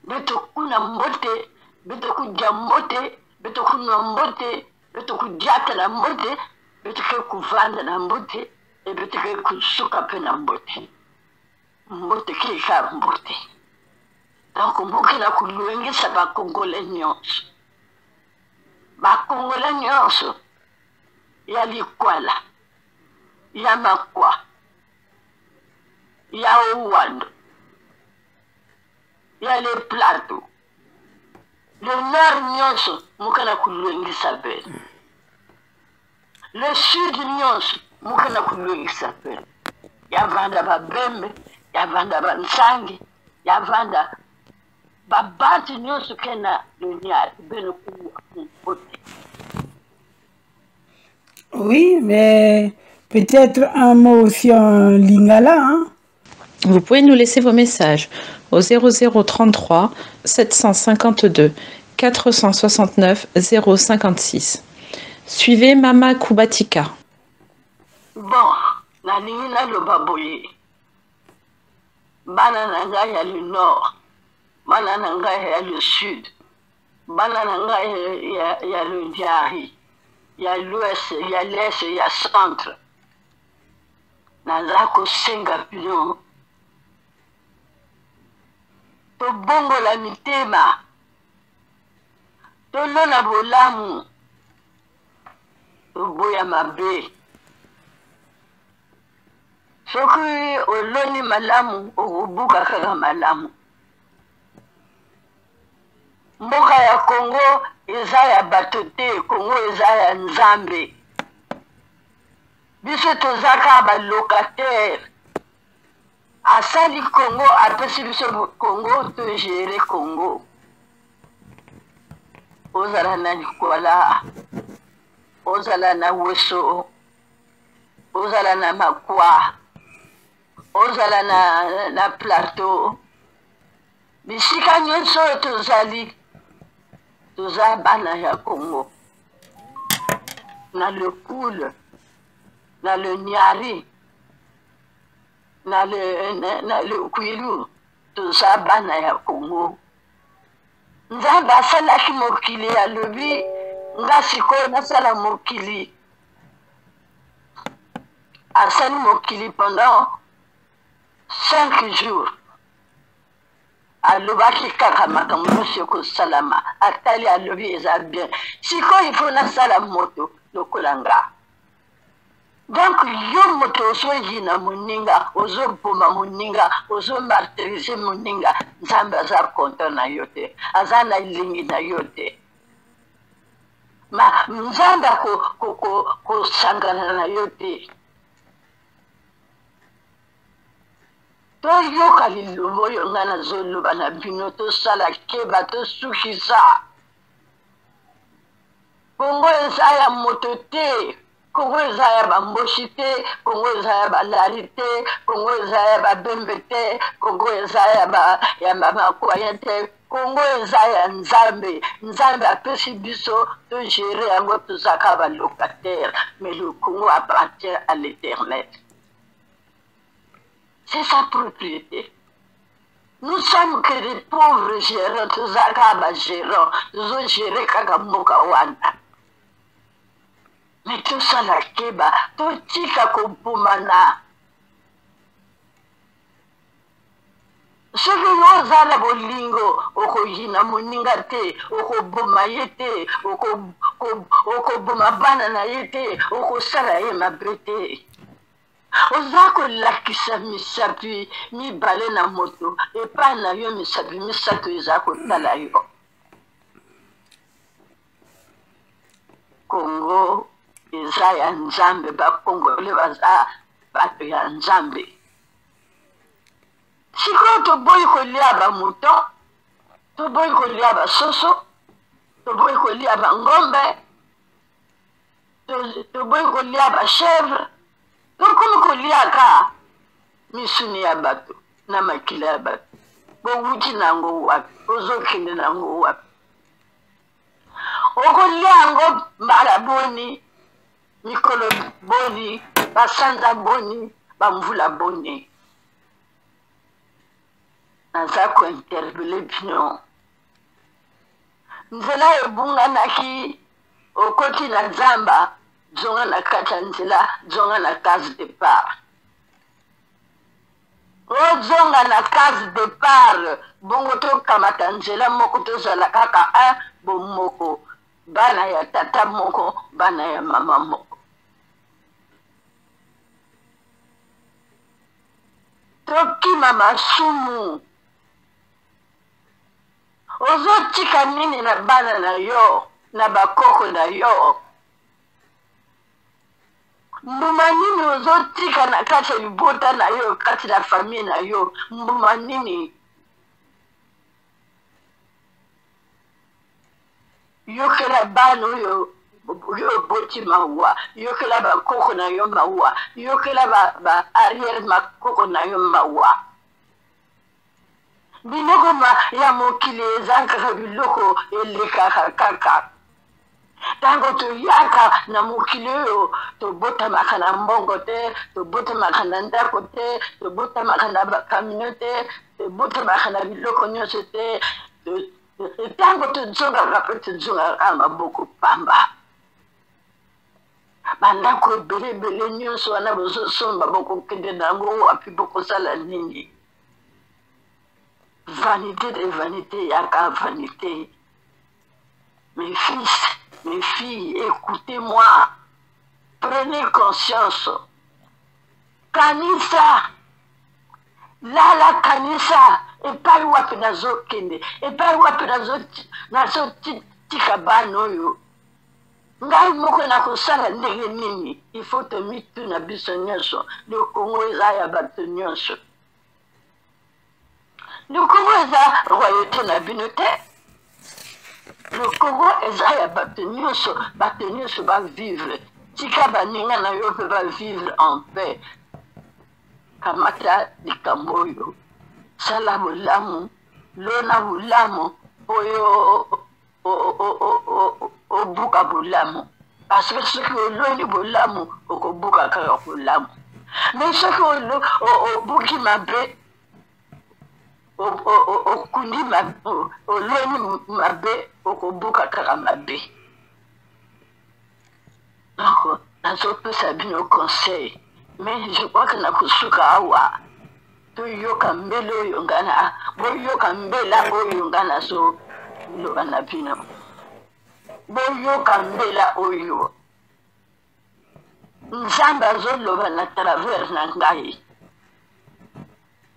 S2: beto kuna mbote beto kuja mbote beto kunwa mbote beto kujata na mbote beto ke kuvanda na mbote e beto ke kusuka pe na mbote mbote ke ka mbote donc mboke na kuluengisa bakongole nyonso ya likwala ya makwa ya uwando ya le plateau le nord nyonso mukana kuluengisa bene le sud nyonso mukana kuluengisa bene ya vanda babembe ya vanda bansangi ya vanda babantu nyonso kena dunia bene kuwote.
S3: Oui, mais peut-être un mot aussi en lingala, hein?
S1: Vous pouvez nous laisser vos messages au 0033 752 469 056. Suivez Mama Kubatika.
S2: Bon, nalingi naloba boye. Bana na ngai ya le nord, bana na ngai ya le sud, bana na ngai ya le ndiari, ya l'ouest, ya l'est, ya centre. Naza kosenga bino tobongola mitema tolona bolamu toboya mabe soki oloni malamu okobuka kaka malamu. Mboka ya Congo eza ya bato te, Congo eza ya Nzambe. Biso tozaka balocataire. Asali Congo apesi biso Congo to gérer Congo. Ozala na likwala, ozala na weso, ozala na makwa, ozala na plateau. Bisika nyonso tozali toza bana ya Congo. Na le Koul, na le Nyari, na le Kwilu, toza bana ya Congo. Nzambe asalaki mokili alobi nga sikoyo nasala mokili. Asali mokili pendant 5 jours. Alobaki kaka makambo nyonso kosalama atali alobi eza bien. Sikoyo ifo nasala moto lokola nga. Donc yo moto ozoyina moninga, ozoboma moninga, ozomartyrize moninga, Nzambe aza content na yo te, aza na elingi na yo te. Ma Nzambe kosangana na yo te. Toyoka liloba oyo nga nazoloba na bino tosala keba tosukisa. Congo eza ya moto te, Congo eza ya bamboshi te, Congo eza ya balari te, Congo eza ya babembe te, Congo eza ya bamakwaya te, Congo eza ya Nzambe. Nzambe apesi biso to gérer yango tozaka balocataire, mais le Congo appartient à l'Éternel. C'est sa propriété. Nous sommes que des pauvres gérants, tozaka bagérants, tozo gérer kaka mboka wana. Mais tout ça la keba, tout tika kompumana. Ce que nous avons bolingo, oko yina moninga te, oko boma yete, oko boma banana yete, oko sala ye mabrete. Ozako lakisa misapi, mi bale na moto, et pas na yo misapi, misato ezako tala yo. Congo, eza ya Nzambe, ba Congolais baza bato ya Nzambe. Siko toboyi kolia ba mouton, toboyi kolia ba soso, toboyi kolia ba ngombe, toboyi kolia ba chèvre, tokomi kolia ka misuni ya bato na makila ya bato. Bowuti nango wapi, ozokende nango wapi. Okolia yango mbala boni, mikolo boni, basanza boni, bamvula boni. Naza ko interpellé bino. Nzela ebunganaki okoti na Nzamba, zonga na kata nzela, zonga na case départ. Zonga na case départ, bongo to kamata nzela moko tozala kaka a bomoko. Bana ya tata moko, bana ya mama moko. Toki mama sumu. Ozo tika nini na bana na yo, na bakoko na yo. Mbuma nini ozo tika na kati ya libota na yo, kati na famille na yo. Mbuma nini. Yokela bano yo boti mawa, yokela ba koko na yo mawa, yokela ba arrière makoko na yo mawa. Biloko ya mokili ezanga biloko eleka kaka. Tango to yaka na mokili yo to bota makana mbongo te, to bota makana ndako te, to bota makana communauté, to bota makana biloko nyonso te. Tango tuzonga kape tuzonga kama boko pamba. Bandako bele nyonso wana bozo somba boko kende nango wapi boko sala nini. Vanité de vanité, yaka vanité. Mes fils, mes filles, écoutez-moi. Prenez conscience. Kanisa. La kanisa. Et pas wapi nazo kende. Et pas wapi nazo tika bano yo. Ngai moko na kosala ndenge nini. Il faut te mitu na biso nyonso. Le Congo eza ya bato nyonso. Le Congo eza royauté na bino te. Le Congo eza ya bato nyonso ba vivre. Tika baninga na yo pe ba vivre en paix. Kamata likambo yo. Sala bolamu, lona bolamu, oyo obuka bolamu. Parce que ce que loni bolamu, okobuka kaka bolamu. Mais ce que obuki mabe, okundi mabe, loni mabe, okobuka kaka mabe. Donc, nazo pesa bino conseil. Mais je crois que nakusuka awa. Yoka mbele oyo ngana, boyoka mbela oyo ngana so loba na bino. Boyoka mbela oyo. Nzamba zo loba na travers na ngai.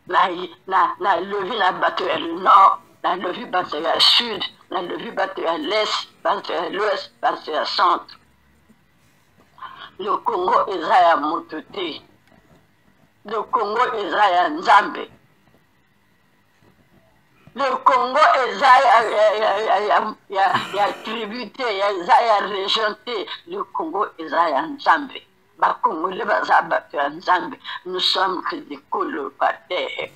S2: Na levi na bato ya nord, na levi bato ya sud, na levi bato ya l'est, bato ya l'ouest, bato ya centre. Le Congo eza ya moto te. Le Congo eza ya Nzambe. Le Congo est tributé, est régenté. Le Congo est Nzambe. Bakongole bazabatu Nzambe. Nous sommes que des colocataires.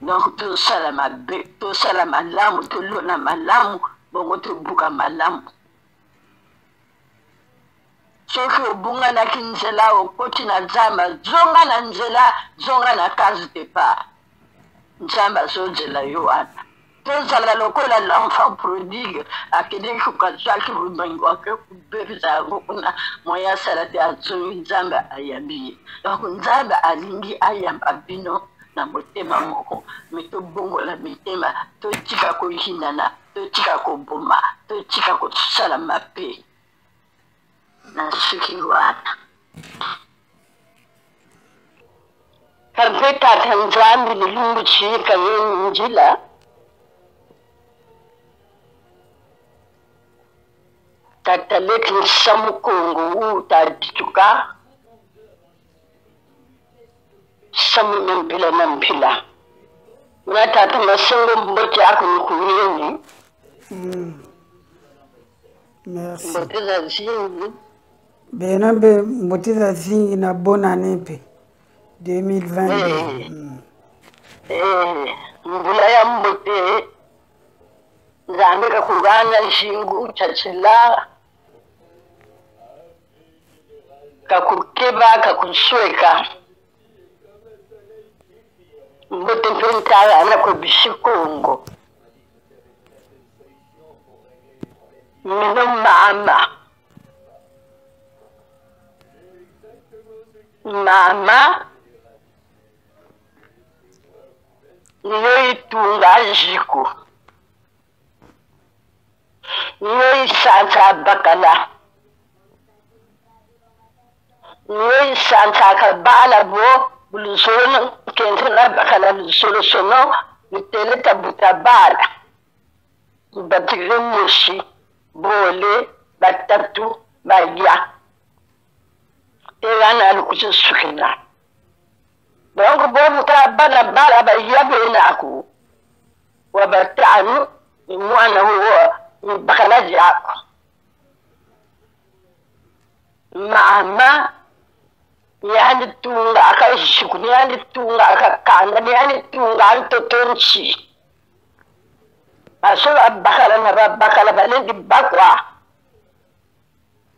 S2: Donc tout ça la mabe, tout ça la malamu, tout l'ona malamu, bongo tout buka malamu. Soki obunga na kinzela okoti na Nzamba, zonga na nzela, zonga na case de part. Nzamba zozela yoana. Tozala lokola l'enfant prodigue, akede kukazaki rubango ake kubebisa kuna moya salate azongi Nzamba ayambi. Donc Nzamba alingi ayamba bino na motema moko, mito bongo la mitema, totika ko hinana, totika ko boma, totika ko sala mape. Na suki wana. Kampeta Nzambi nilungu chika yeni njila. Tataleki nsamu Kongo utadituka. Samu nampila. Muna tata masengo mbote ako nikuyeni.
S3: Merci.
S2: Mbote za zingi.
S3: Benambe mbotiza zingi na bonne année pe 2022.
S2: Mbula ya mbote Nzambe kakugana shingu chachila kakukeba kakusweka mbote mpentala na ko bishikongo mino mama niyo itunga jiko niyo isansa bakala niyo isansa kabala bo bulusono kentra bakala bulusono sono mitele tabuta bala batire mushi bole batatu baya Erana lukusi sukina. Donc bobu ka bala baya benaku. Wabatanu mwana huo bakala jako. Mama yani tunga akashikuni yani tunga akakanda yani tunga antotonchi. Aso bakala na bakala balendi bakwa.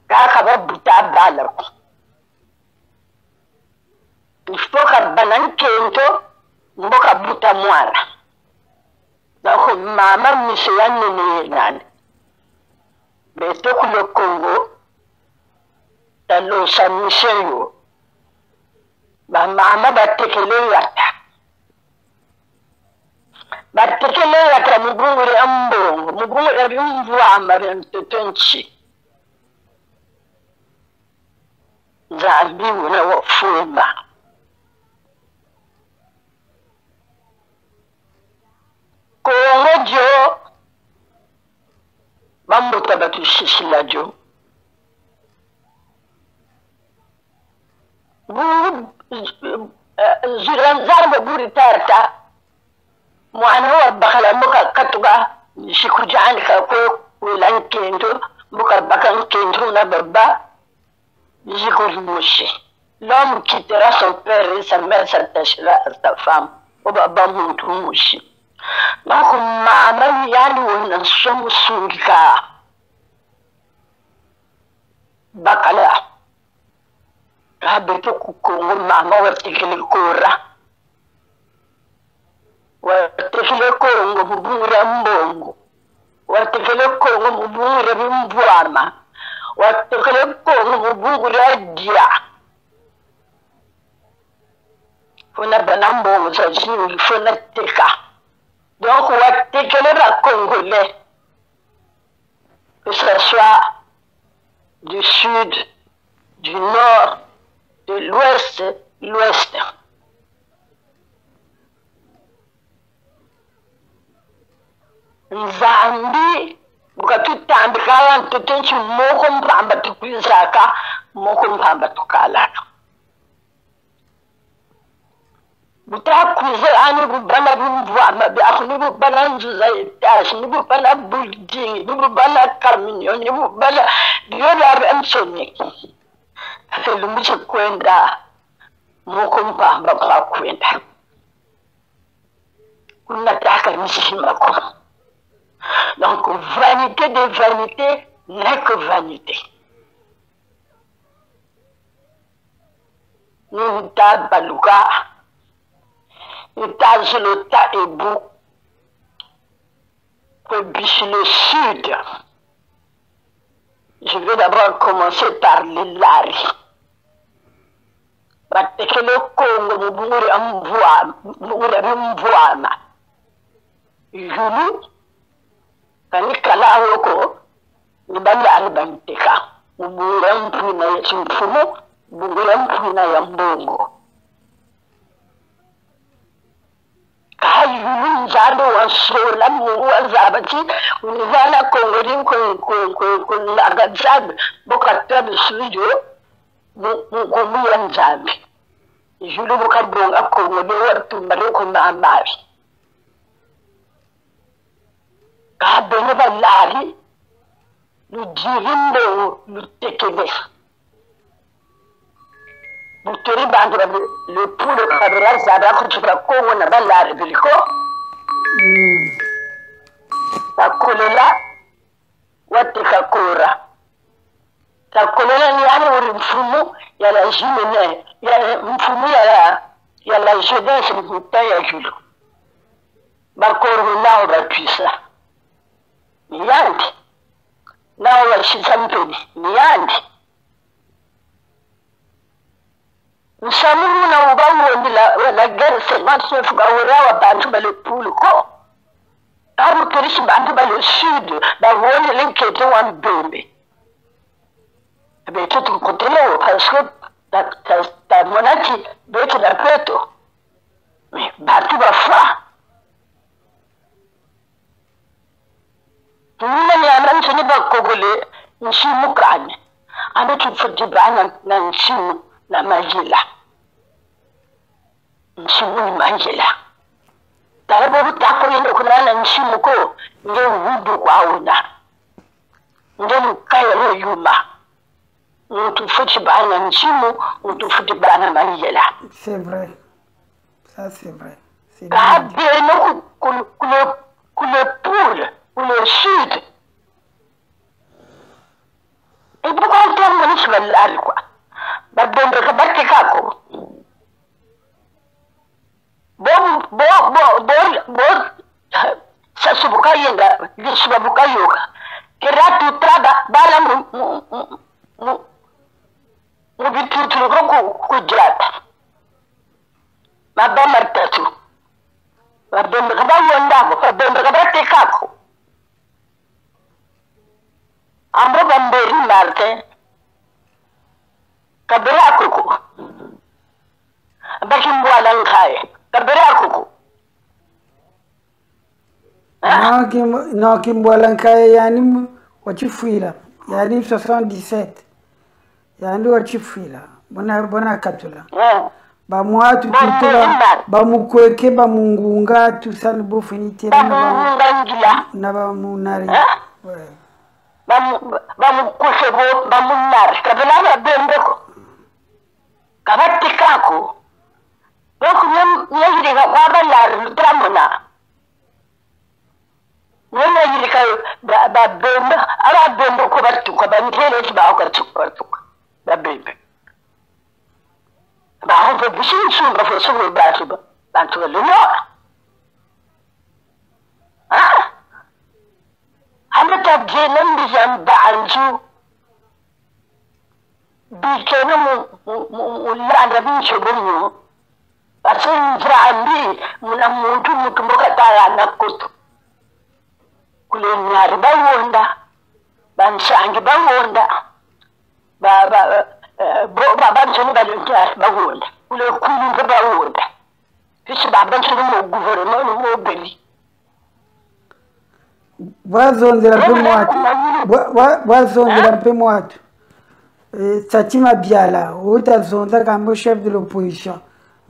S2: Kaka babuta bala. Mfoka banan kento mboka buta mwara. Donc mama misiyane ni nani. Beto kulo Congo talo sa miseyo. Ba mama batekele yata. Batekele yata mugungure ambongo. Mugungure bimvua amare mtotonchi. Zambi una wafuma. Kongo jo mambo tabatu shisila jo ziranzarba buri tarta mwana wa bakala muka katuga shikujani ka ko wilan kendo muka bakan kendo na baba jikuri mushi l'homme quittera son père et sa mère s'attachera à sa femme o baba muntu mushi. Mako mama yani wona somo sungika bakala rabeto kukongo mama watikele kora watikele kongo mubura mbongo watikele kongo mubura bimbwama watikele kongo mubura dia fona banambo za jini fona teka. Donc, on va décaler la Congolais, que ce soit du sud, du nord, de l'ouest, l'ouest. Nzambi, bukatutambika ntutenchi moko mpamba tukwizaka, moko mpamba tukalaka. butakuze ani bubana bumvama byakuni bubana nzuza itashi ni bubana building ni bubana carminio ni bubana byola emsoni selumuche kwenda muko mpamba kwa kwenda kunataka nishima kwa donc vanité de vanité n'est que vanité. Nous tabaluka États-Unis et Bou, le sud. Je vais d'abord commencer par les Lari. Parce que le Congo, nous avons Julu, quand il y a un peu, nous avons Banteka. Nous avons Kayun zado wasola mungu zabati unizana kongorin kun agadzab bokata bisujo mu yanzambi julu bokabonga kongodo wartu maroko mamabi ka bene balari lu dirindo lu tekebe Buturi bandura le poulet kabila zada kuchukura kongo na balari biliko takolela wateka kora takolela ni yani uri mfumu ya la jimene ya mfumu ya la jeunesse ni kutaya julu bakoro nao bapisa ni yandi nao washizampeni ni yandi Nous sommes la guerre 59 Gaura Bantu le Poule ko. Aru Kirish Bantu le sud, la voie l'inquiété en Bembe. Mais tout côté là, parce que ta monati doit être la peto. Mais Bantu va fa. Nous n'avons pas de Congolais, nous sommes Mukane. Ame tu faut du ban na Chimu na Magila. Nchimu Magila. Tarabu takoyendo kunana nchimu ko ndio wudu kwauna. Ndio kayo yuma. Nous faut bana nchimu, nous faut bana Magila.
S3: C'est vrai. Ça c'est vrai. C'est
S2: bien. Le poule, le sud. Et pourquoi on termine sur l'âle, quoi? Bah, bon, ça se bouca yenga, il se bouca yoga. Keratu traba, bala mubitu le kujata. Ma belle martatu. Ma belle yonda, ma belle tekako. Ambo bamberi marte kabira kuku bakin bualan kai kabira kuku
S3: non kimbualan kai yani wachifuila yani 77 yani wachifuila bona katula ba mwatu tutula ba mukweke ba mungunga tusani bofinitira na ba munari
S2: Bamu kusebo bamu nar kabila na bembeko kabati kako donc nyem yiri ga kwaba lar tramona nyem yiri ka ba bembe ara bembe ko batu ko ban tele ba ko tu ba bembe ba ho be bisin sun ba fo so ba tu ba tu le no Hamata jenem bizam ba'anju bikena mulanda bin chobonyo asin frambi munamuntu mutumboka tala nakutu kule nyari bawonda bansangi bawonda ba bansoni balontar bawonda kule kulu bawonda fisi babansoni mo gouvernement mo beli
S3: wazonzera mpe mwatu Satima Biala utazonza kambo chef de l'opposition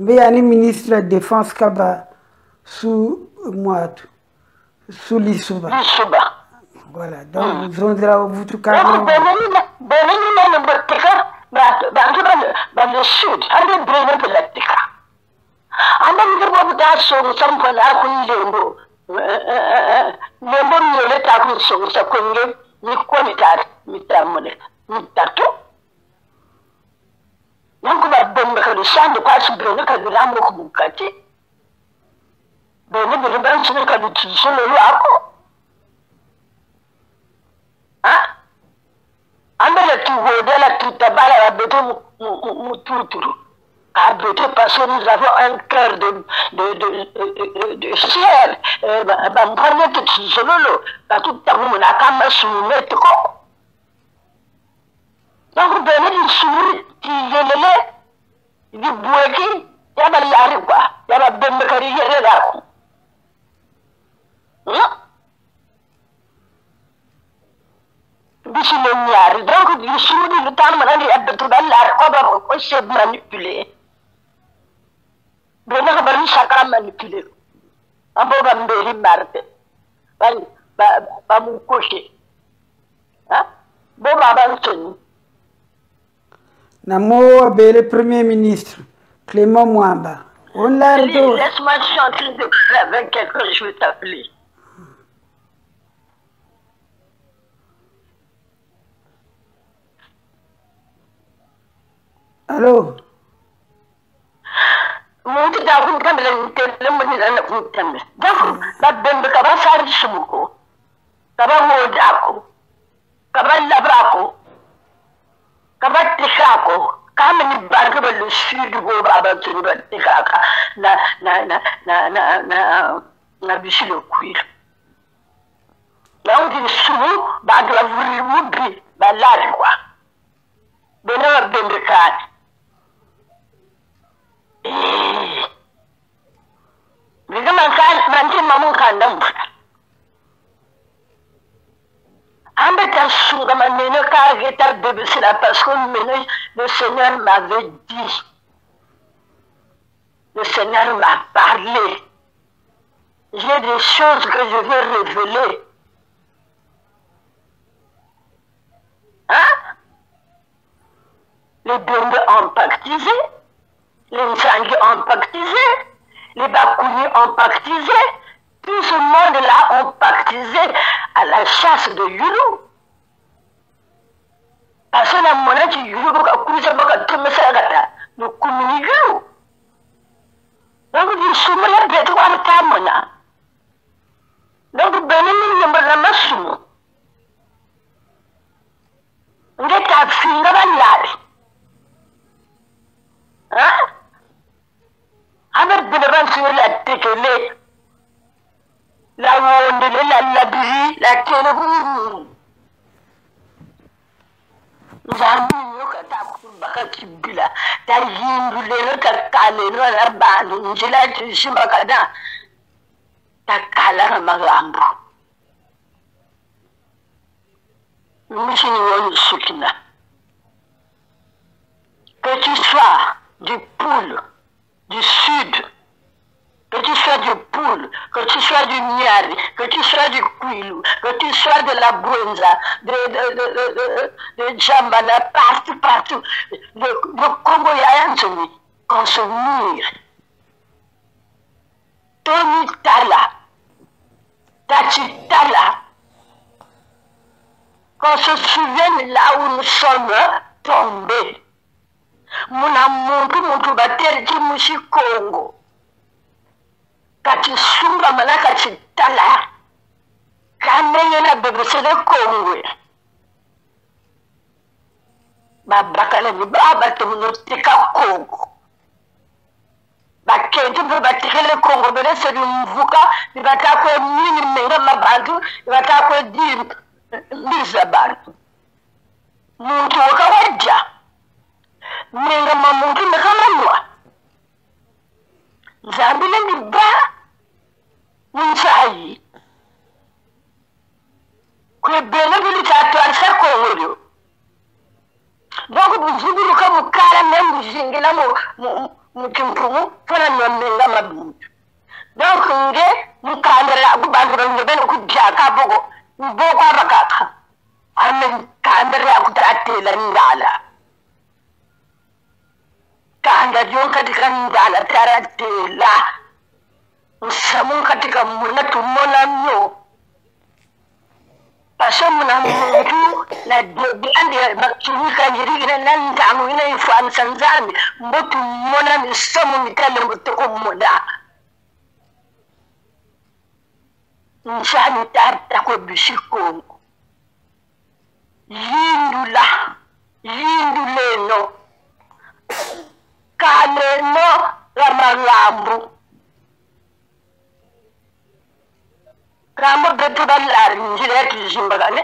S3: Mbeyani ministre de la Défense Kaba sous Moatou, sous Lissouba. Voilà, donc vous rendrez vous tout cas.
S2: Le sud, on est politique. On a des choses qui sont là, lembo le taku so sa konge ni kwamitar mitamone mitato nangu ba bombe ka lisando kwa sibrene ka dilambo kubukati bene bene ban sunu ka ditsolo lo ako ah anda la tu la tutabala la beto mututuru à beauté parce que nous avons un cœur de ciel. On prenait tout ce lolo, tout le monde a quand même soumettre quoi. Donc, vous venez de sourire, qui est le du boueki, il y a des yari quoi, il y a des bembekari yere là. D'ici le yari, donc, du sourire, le temps, maintenant, il y a de tout dans la quoi, c'est manipulé. Bena ka bari sakara manipulé abo ba mberi marte ba mu koche hein bo ba ntoni
S3: namo abele premier ministre Clément Mwamba on l'a
S2: dit laisse-moi chanter avec quelqu'un je vais t'appeler
S3: allô
S2: mon Dieu, d'avoir une caméra, le monde est dans le thème. Donc, la bembe kaba sari sumuko, kaba modako, kaba labrako, kaba tikako, kama ni barke ba le sud go baba tuni ba tikaka na bishi le kuir. Là on dit sumu ba de la vuri mubi ba lari quoi. Bena bembe kani. Parce que le Seigneur m'avait dit, le Seigneur m'a parlé. J'ai des choses que je veux révéler. Hein? Les bombes ont pactisé. Les Nsangi ont pactisé, les Bakouni ont pactisé, tout ce monde-là ont pactisé à la chasse de Yulu. Parce que la monnaie de Yulu, nous communiquons. Donc, il faut me mettre à la mona. Donc, Benin ne me l'a pas soumou. On est à finir à l'âge. Hein? Avec de l'aventure, la télé, la ronde, la brie, la télé. Nous avons eu un Kibila, la Yimbu, le Kakale, la Bande, Njela, Shimakada, Takala Magambo. Nous sommes Soukina. Que tu sois du Poule, du Sud, que tu sois du Poule, que tu sois du Niari, que tu sois du Kouilou, que tu sois de la Bouenza, de Djambana, partout, le Congo Yansoni, qu'on se mire. Tony Tala, Tachi Tala, qu'on se souvienne là où nous sommes tombés. Muna muntu bateri kimushi Congo kati sunga mana kati tala kamenye na bebese de Congo babakala ni baba temuno tika Congo bakenti batikele Congo bele se mvuka nibatakwe nini menga mabantu nibatakwe di bizabantu muntu wakawaja Menga mamungi mekamanwa. Zambile ni ba Nsayi. Kwe bene bili tatu alisa Kongo. Donc buzuburu ka mukala membu jingila mu kimpumu. fana nonenga mabintu donc nge mukandela kubandura ngebene kujaka bogo bogo abakaka ame kandela kutatela ndala kanda jonka dikandala taratela usamun katika munatu mona no pasamuna muntu la de baktuka yirigina nan tamu ina ifan sanzami mbotu mona ni samu mitale mbotu ko moda nshani tarta ko bishiko yinduleno kaleno ramalambu Rambo betu ballar njire tujimbagane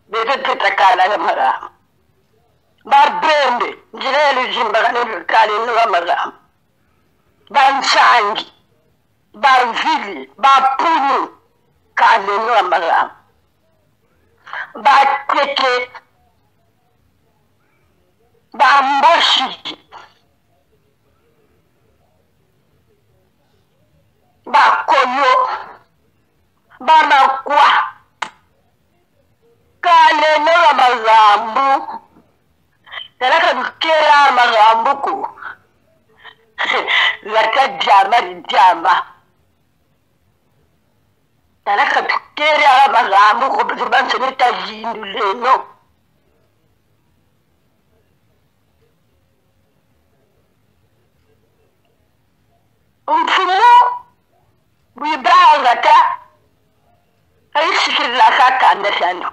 S2: betu tetakala ya mara bar brende njire lujimbagane kali no mara ban sangi bar vili bar punu kali no mara bar teke bar mboshi bar koyo Bana kwa kale no mazambu talaka dukera mazambu ko laka jama talaka dukera mazambu ko biban seneta jindu leno umfumo bibangata Aishikiri la kaka andashano.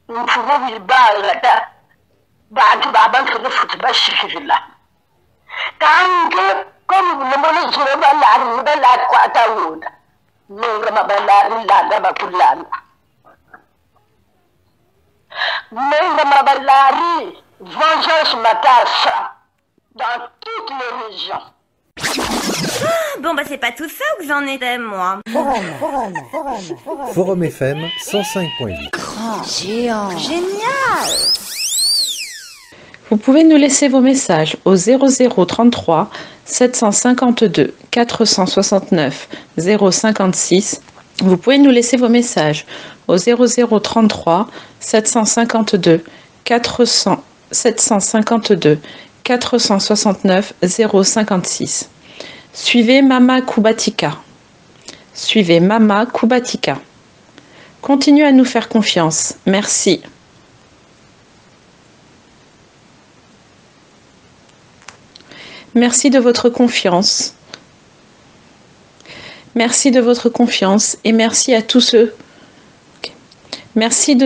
S2: Mfumo bilbala da bantu baban fudu fudu bashikiri la. Kange komu lumoni jure bala kwa tawuda. Nenga mabala la bakulana. Nenga mabala vengeance matassa dans toutes les régions.
S4: Bon bah c'est pas tout ça où j'en étais moi.
S5: Forum FM 105.8.
S4: Grand, géant, génial.
S1: Vous pouvez nous laisser vos messages au 0033 752 469 056. Vous pouvez nous laisser vos messages au 0033 752 752 469 056. Suivez Mama Kubatika. Suivez Mama Kubatika. Continuez à nous faire confiance. Merci. Merci de votre confiance. Merci de votre confiance et merci à tous ceux. Merci de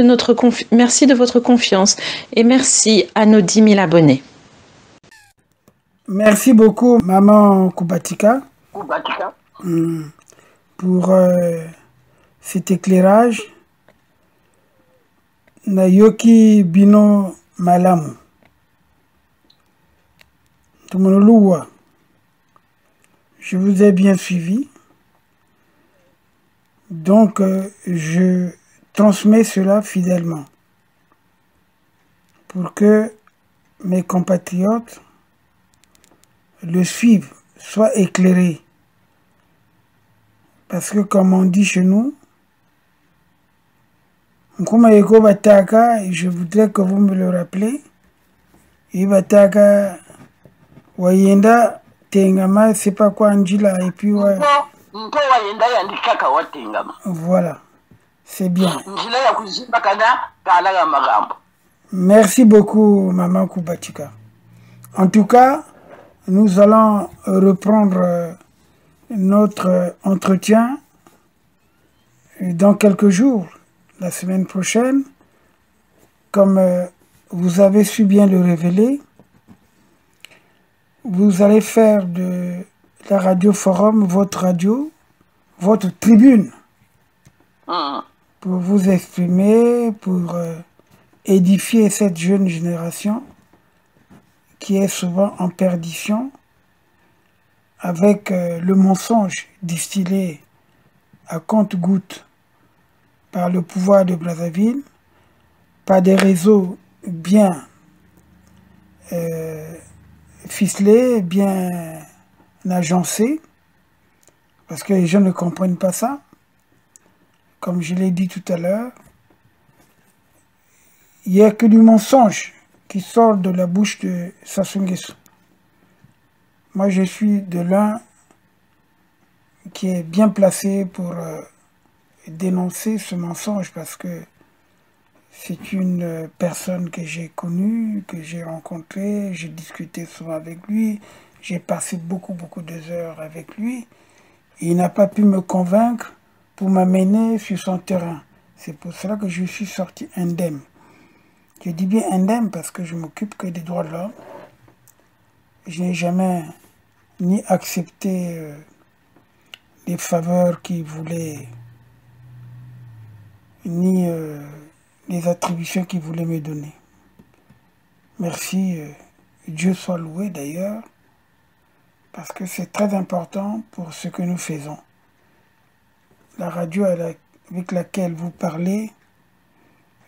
S1: votre confiance et merci à nos 10 000 abonnés.
S3: Merci beaucoup, Maman Kubatika, pour cet éclairage. Nayoki Bino Malamu. Tumonoloua. Je vous ai bien suivi. Donc, je transmets cela fidèlement pour que mes compatriotes le suivent, soient éclairés. Parce que comme on dit chez nous, je voudrais que vous me le rappelez. Ibataka Wayenda Tengama, c'est pas quoi Angela, et puis ouais. Voilà, c'est bien. Merci beaucoup, Maman Kubatika. En tout cas, nous allons reprendre notre entretien dans quelques jours, la semaine prochaine. Comme vous avez su bien le révéler, vous allez faire de la Radio Forum votre radio, votre tribune, pour vous exprimer, pour édifier cette jeune génération qui est souvent en perdition avec le mensonge distillé à compte-gouttes par le pouvoir de Brazzaville, par des réseaux bien ficelé, bien agencé, parce que les gens ne comprennent pas ça. Comme je l'ai dit tout à l'heure, il n'y a que du mensonge qui sort de la bouche de Sassou Nguesso. Moi, je suis de l'un qui est bien placé pour dénoncer ce mensonge, parce que c'est une personne que j'ai connue, que j'ai rencontrée, j'ai discuté souvent avec lui, j'ai passé beaucoup de heures avec lui, et il n'a pas pu me convaincre pour m'amener sur son terrain. C'est pour cela que je suis sorti indemne. Je dis bien indemne parce que je m'occupe que des droits de l'homme. Je n'ai jamais ni accepté les faveurs qu'il voulait, ni les attributions qu'il voulait me donner. Merci, Dieu soit loué d'ailleurs, parce que c'est très important pour ce que nous faisons. La radio avec laquelle vous parlez,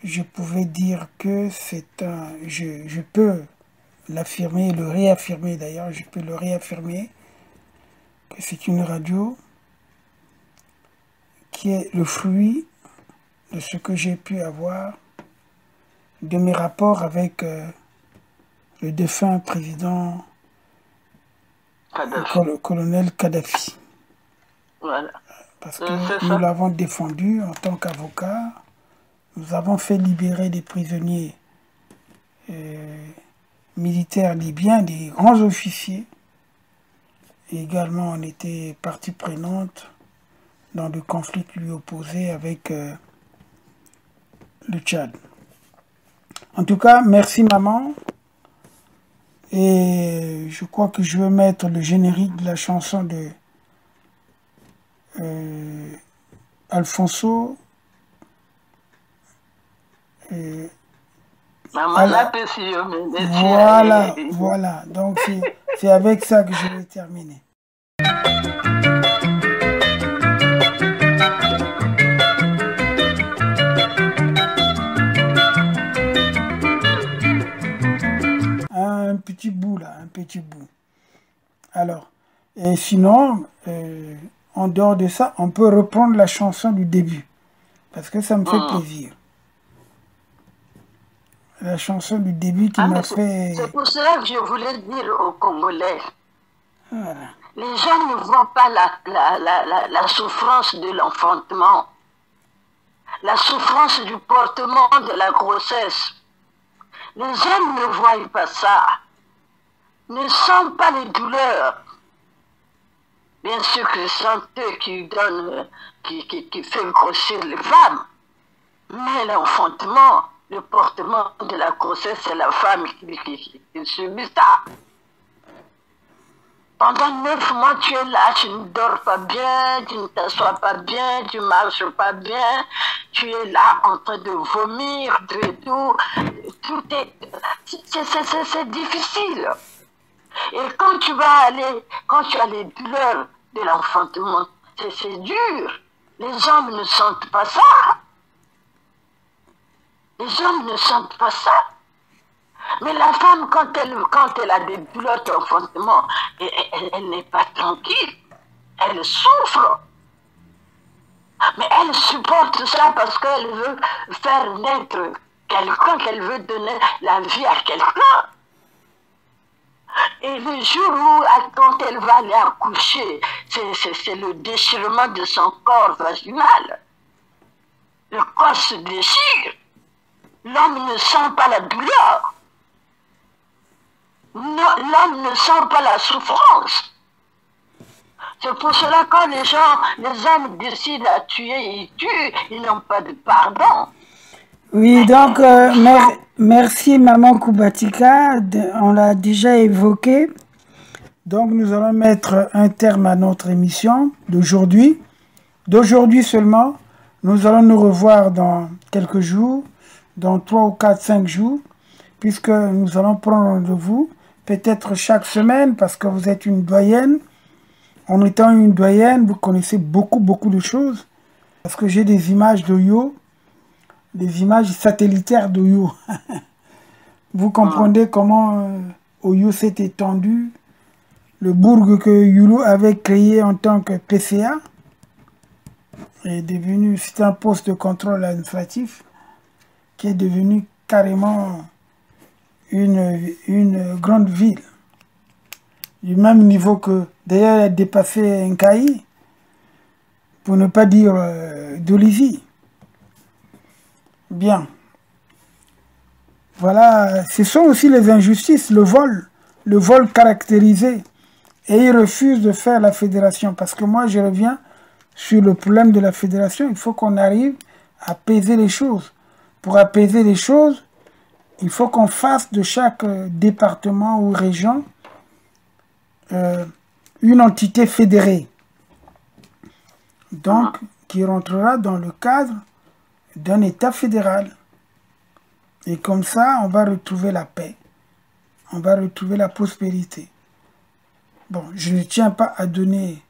S3: je pouvais dire que c'est un... Je peux l'affirmer, le réaffirmer d'ailleurs, je peux le réaffirmer, que c'est une radio qui est le fruit de ce que j'ai pu avoir, de mes rapports avec le défunt président colonel Kadhafi.
S2: Voilà.
S3: Parce que nous l'avons défendu en tant qu'avocat. Nous avons fait libérer des prisonniers militaires libyens, des grands officiers. Et également, on était partie prenante dans le conflit qui lui opposait avec le Tchad. En tout cas, merci maman. Et je crois que je vais mettre le générique de la chanson de Alfonso. Voilà. Donc c'est avec ça que je vais terminer. Un petit bout là, un petit bout. Alors, et sinon, en dehors de ça, on peut reprendre la chanson du début, parce que ça me fait plaisir. La chanson du début qui m'a fait...
S2: C'est pour cela que je voulais dire aux Congolais,
S3: voilà.
S2: Les gens ne voient pas la souffrance de l'enfantement, la souffrance du portement de la grossesse. Les hommes ne voient pas ça, ne sentent pas les douleurs. Bien sûr que c'est eux qui donnent, qui fait grossir les femmes, mais l'enfantement, le portement de la grossesse, c'est la femme qui subit ça. Pendant 9 mois, tu es là, tu ne dors pas bien, tu ne t'assois pas bien, tu ne marches pas bien, tu es là en train de vomir, tout c'est difficile. Et quand tu as les douleurs de l'enfantement, c'est dur. Les hommes ne sentent pas ça. Les hommes ne sentent pas ça. Mais la femme, quand elle a des douleurs d'enfantement, elle n'est pas tranquille. Elle souffre. Mais elle supporte ça parce qu'elle veut faire naître quelqu'un, qu'elle veut donner la vie à quelqu'un. Et le jour où, quand elle va aller accoucher, c'est le déchirement de son corps vaginal. Le corps se déchire. L'homme ne sent pas la douleur. L'homme ne sent pas la souffrance. C'est pour cela que quand les hommes décident à tuer, ils tuent, ils n'ont pas de pardon.
S3: Oui, donc merci Maman Koubatika, on l'a déjà évoqué. Donc nous allons mettre un terme à notre émission d'aujourd'hui. D'aujourd'hui seulement, nous allons nous revoir dans quelques jours, dans 3 ou 4, 5 jours, puisque nous allons prendre rendez-vous, peut-être chaque semaine, parce que vous êtes une doyenne. En étant une doyenne, vous connaissez beaucoup de choses, parce que j'ai des images de Yo, des images satellitaires de Yo. Vous comprenez comment Oyo s'est étendu. Le bourg que Youlou avait créé en tant que PCA est devenu, c'est un poste de contrôle administratif qui est devenu carrément une grande ville. Du même niveau que, d'ailleurs, elle a dépassé Nkaï, pour ne pas dire Dolisie. Bien. Voilà, ce sont aussi les injustices, le vol caractérisé. Et ils refusent de faire la fédération. Parce que moi, je reviens sur le problème de la fédération. Il faut qu'on arrive à apaiser les choses. Pour apaiser les choses, il faut qu'on fasse de chaque département ou région une entité fédérée. Donc, qui rentrera dans le cadre d'un État fédéral. Et comme ça, on va retrouver la paix. On va retrouver la prospérité. Bon, je ne tiens pas à donner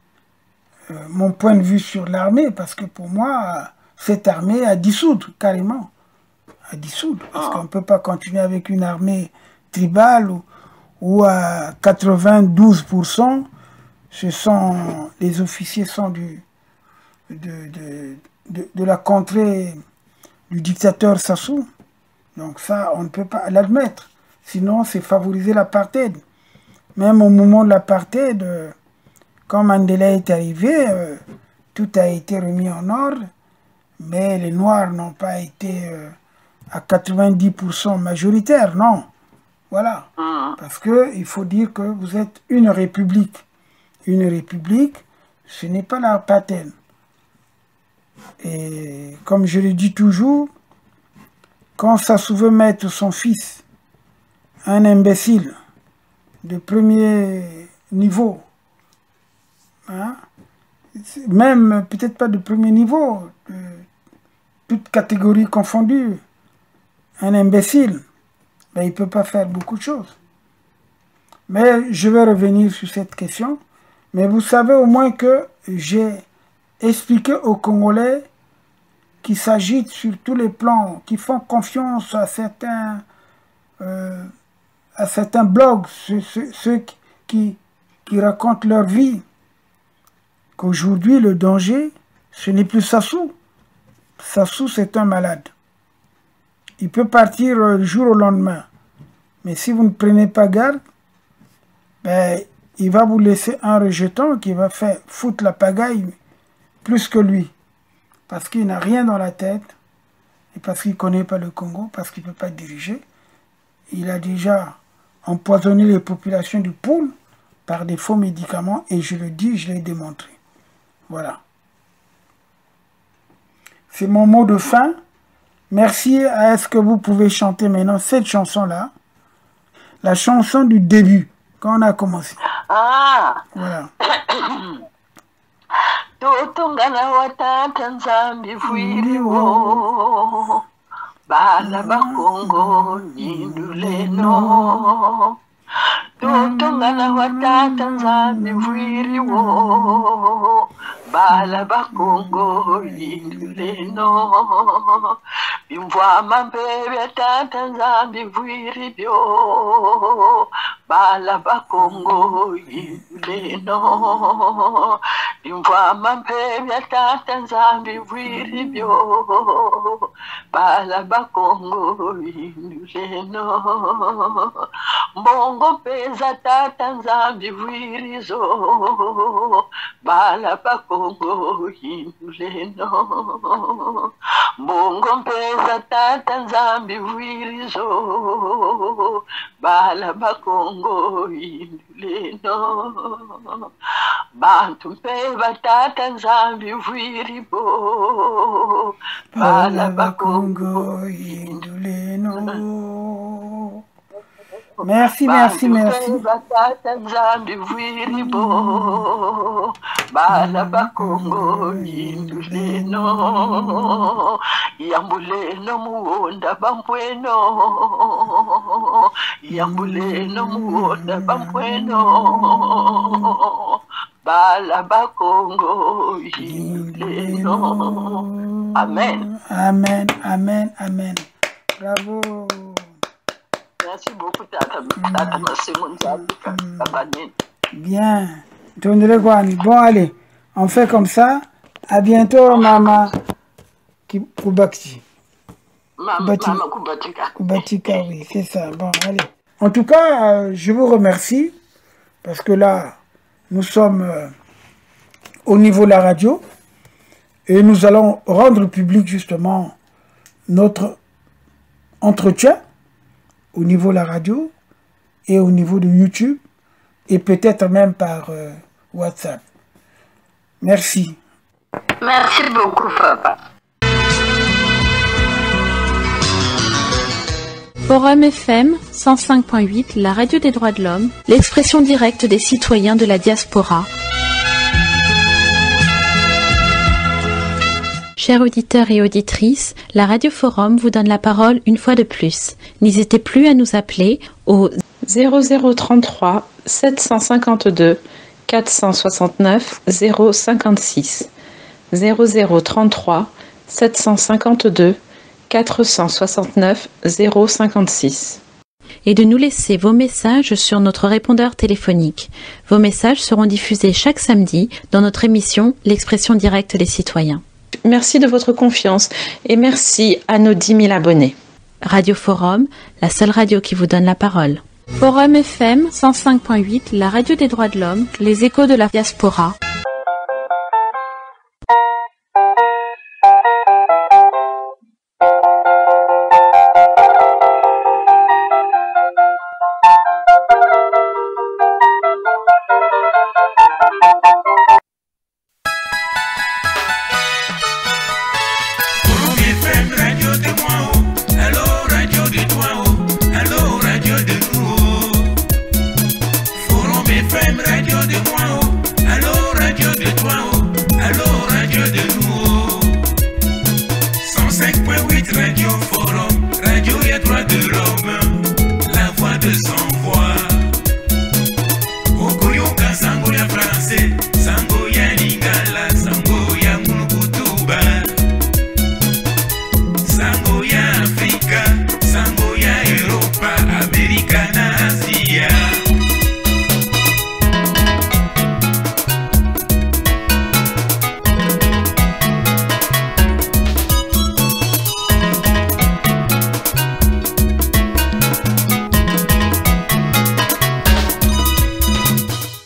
S3: mon point de vue sur l'armée, parce que pour moi, cette armée a dissoudre, carrément. À dissoudre, parce qu'on ne peut pas continuer avec une armée tribale où à 92%, les officiers sont de la contrée du dictateur Sassou. Donc ça, on ne peut pas l'admettre. Sinon, c'est favoriser l'apartheid. Même au moment de l'apartheid, quand Mandela est arrivé, tout a été remis en ordre, mais les Noirs n'ont pas été à 90% majoritaires, non. Voilà. Parce qu'il faut dire que vous êtes une république. Une république, ce n'est pas l'apartheid. Et comme je le dis toujours, quand Sassou veut mettre son fils, un imbécile, de premier niveau, hein, même peut-être pas de premier niveau, toute catégorie confondue, un imbécile, ben, il ne peut pas faire beaucoup de choses. Mais je vais revenir sur cette question. Mais vous savez au moins que j'ai expliqué aux Congolais qui s'agitent sur tous les plans, qui font confiance à certains blogs, ceux qui racontent leur vie, qu'aujourd'hui le danger, ce n'est plus Sassou. Sassou, c'est un malade. Il peut partir le jour au lendemain. Mais si vous ne prenez pas garde, ben, il va vous laisser un rejeton qui va faire foutre la pagaille plus que lui. Parce qu'il n'a rien dans la tête, et parce qu'il ne connaît pas le Congo, parce qu'il ne peut pas diriger. Il a déjà empoisonné les populations du Poul par des faux médicaments, et je le dis, je l'ai démontré. Voilà. C'est mon mot de fin. Merci à est-ce que vous pouvez chanter maintenant cette chanson-là, la chanson du début, quand on a commencé.
S2: Ah!
S3: Voilà.
S2: Totongana watata nzambi fwiriwo bana bakongo ninduleno. Totongana watata nzambi fwiriwo bana bakongo ninduleno. Bimvama mbebe tata nzambi fwiribyo bala bakongo ninduleno. Bimvama mbebe tata nzambi fwiribyo bala bakongo ninduleno. Mbongo peza tata nzambi fwirizo bala bakongo ninduleno. Mbongo mpeza tata nzambi fwirizo bala bakongo induleno. Bantu mpe batata nzambi fwiribo bala bakongo induleno.
S3: Merci, merci, merci.
S2: Batata nzambi fwiribo bala bakongo induleno. Yambuleno muwonda bampweno. Yambuleno muwonda bampweno. Bala bakongo induleno. Amen.
S3: Amen, amen, amen. Bravo.
S2: Merci beaucoup, Tata
S3: Bien. Bon, allez, on fait comme ça. À bientôt, Maman Koubakti.
S2: Maman
S3: Koubatika, oui, c'est ça. Bon, allez. En tout cas, je vous remercie parce que là, nous sommes au niveau de la radio et nous allons rendre public justement notre entretien au niveau de la radio et au niveau de YouTube et peut-être même par WhatsApp. Merci.
S2: Merci beaucoup, papa.
S1: Forum FM 105.8, la radio des droits de l'homme, l'expression directe des citoyens de la diaspora. Chers auditeurs et auditrices, la Radio Forum vous donne la parole une fois de plus. N'hésitez plus à nous appeler au 0033 752 469 056. 0033 752 469 056. Et de nous laisser vos messages sur notre répondeur téléphonique. Vos messages seront diffusés chaque samedi dans notre émission L'expression directe des citoyens. Merci de votre confiance et merci à nos 10 000 abonnés. Radio Forum, la seule radio qui vous donne la parole. Forum FM 105.8, la radio des droits de l'homme, les échos de la diaspora.
S6: Radio de moi.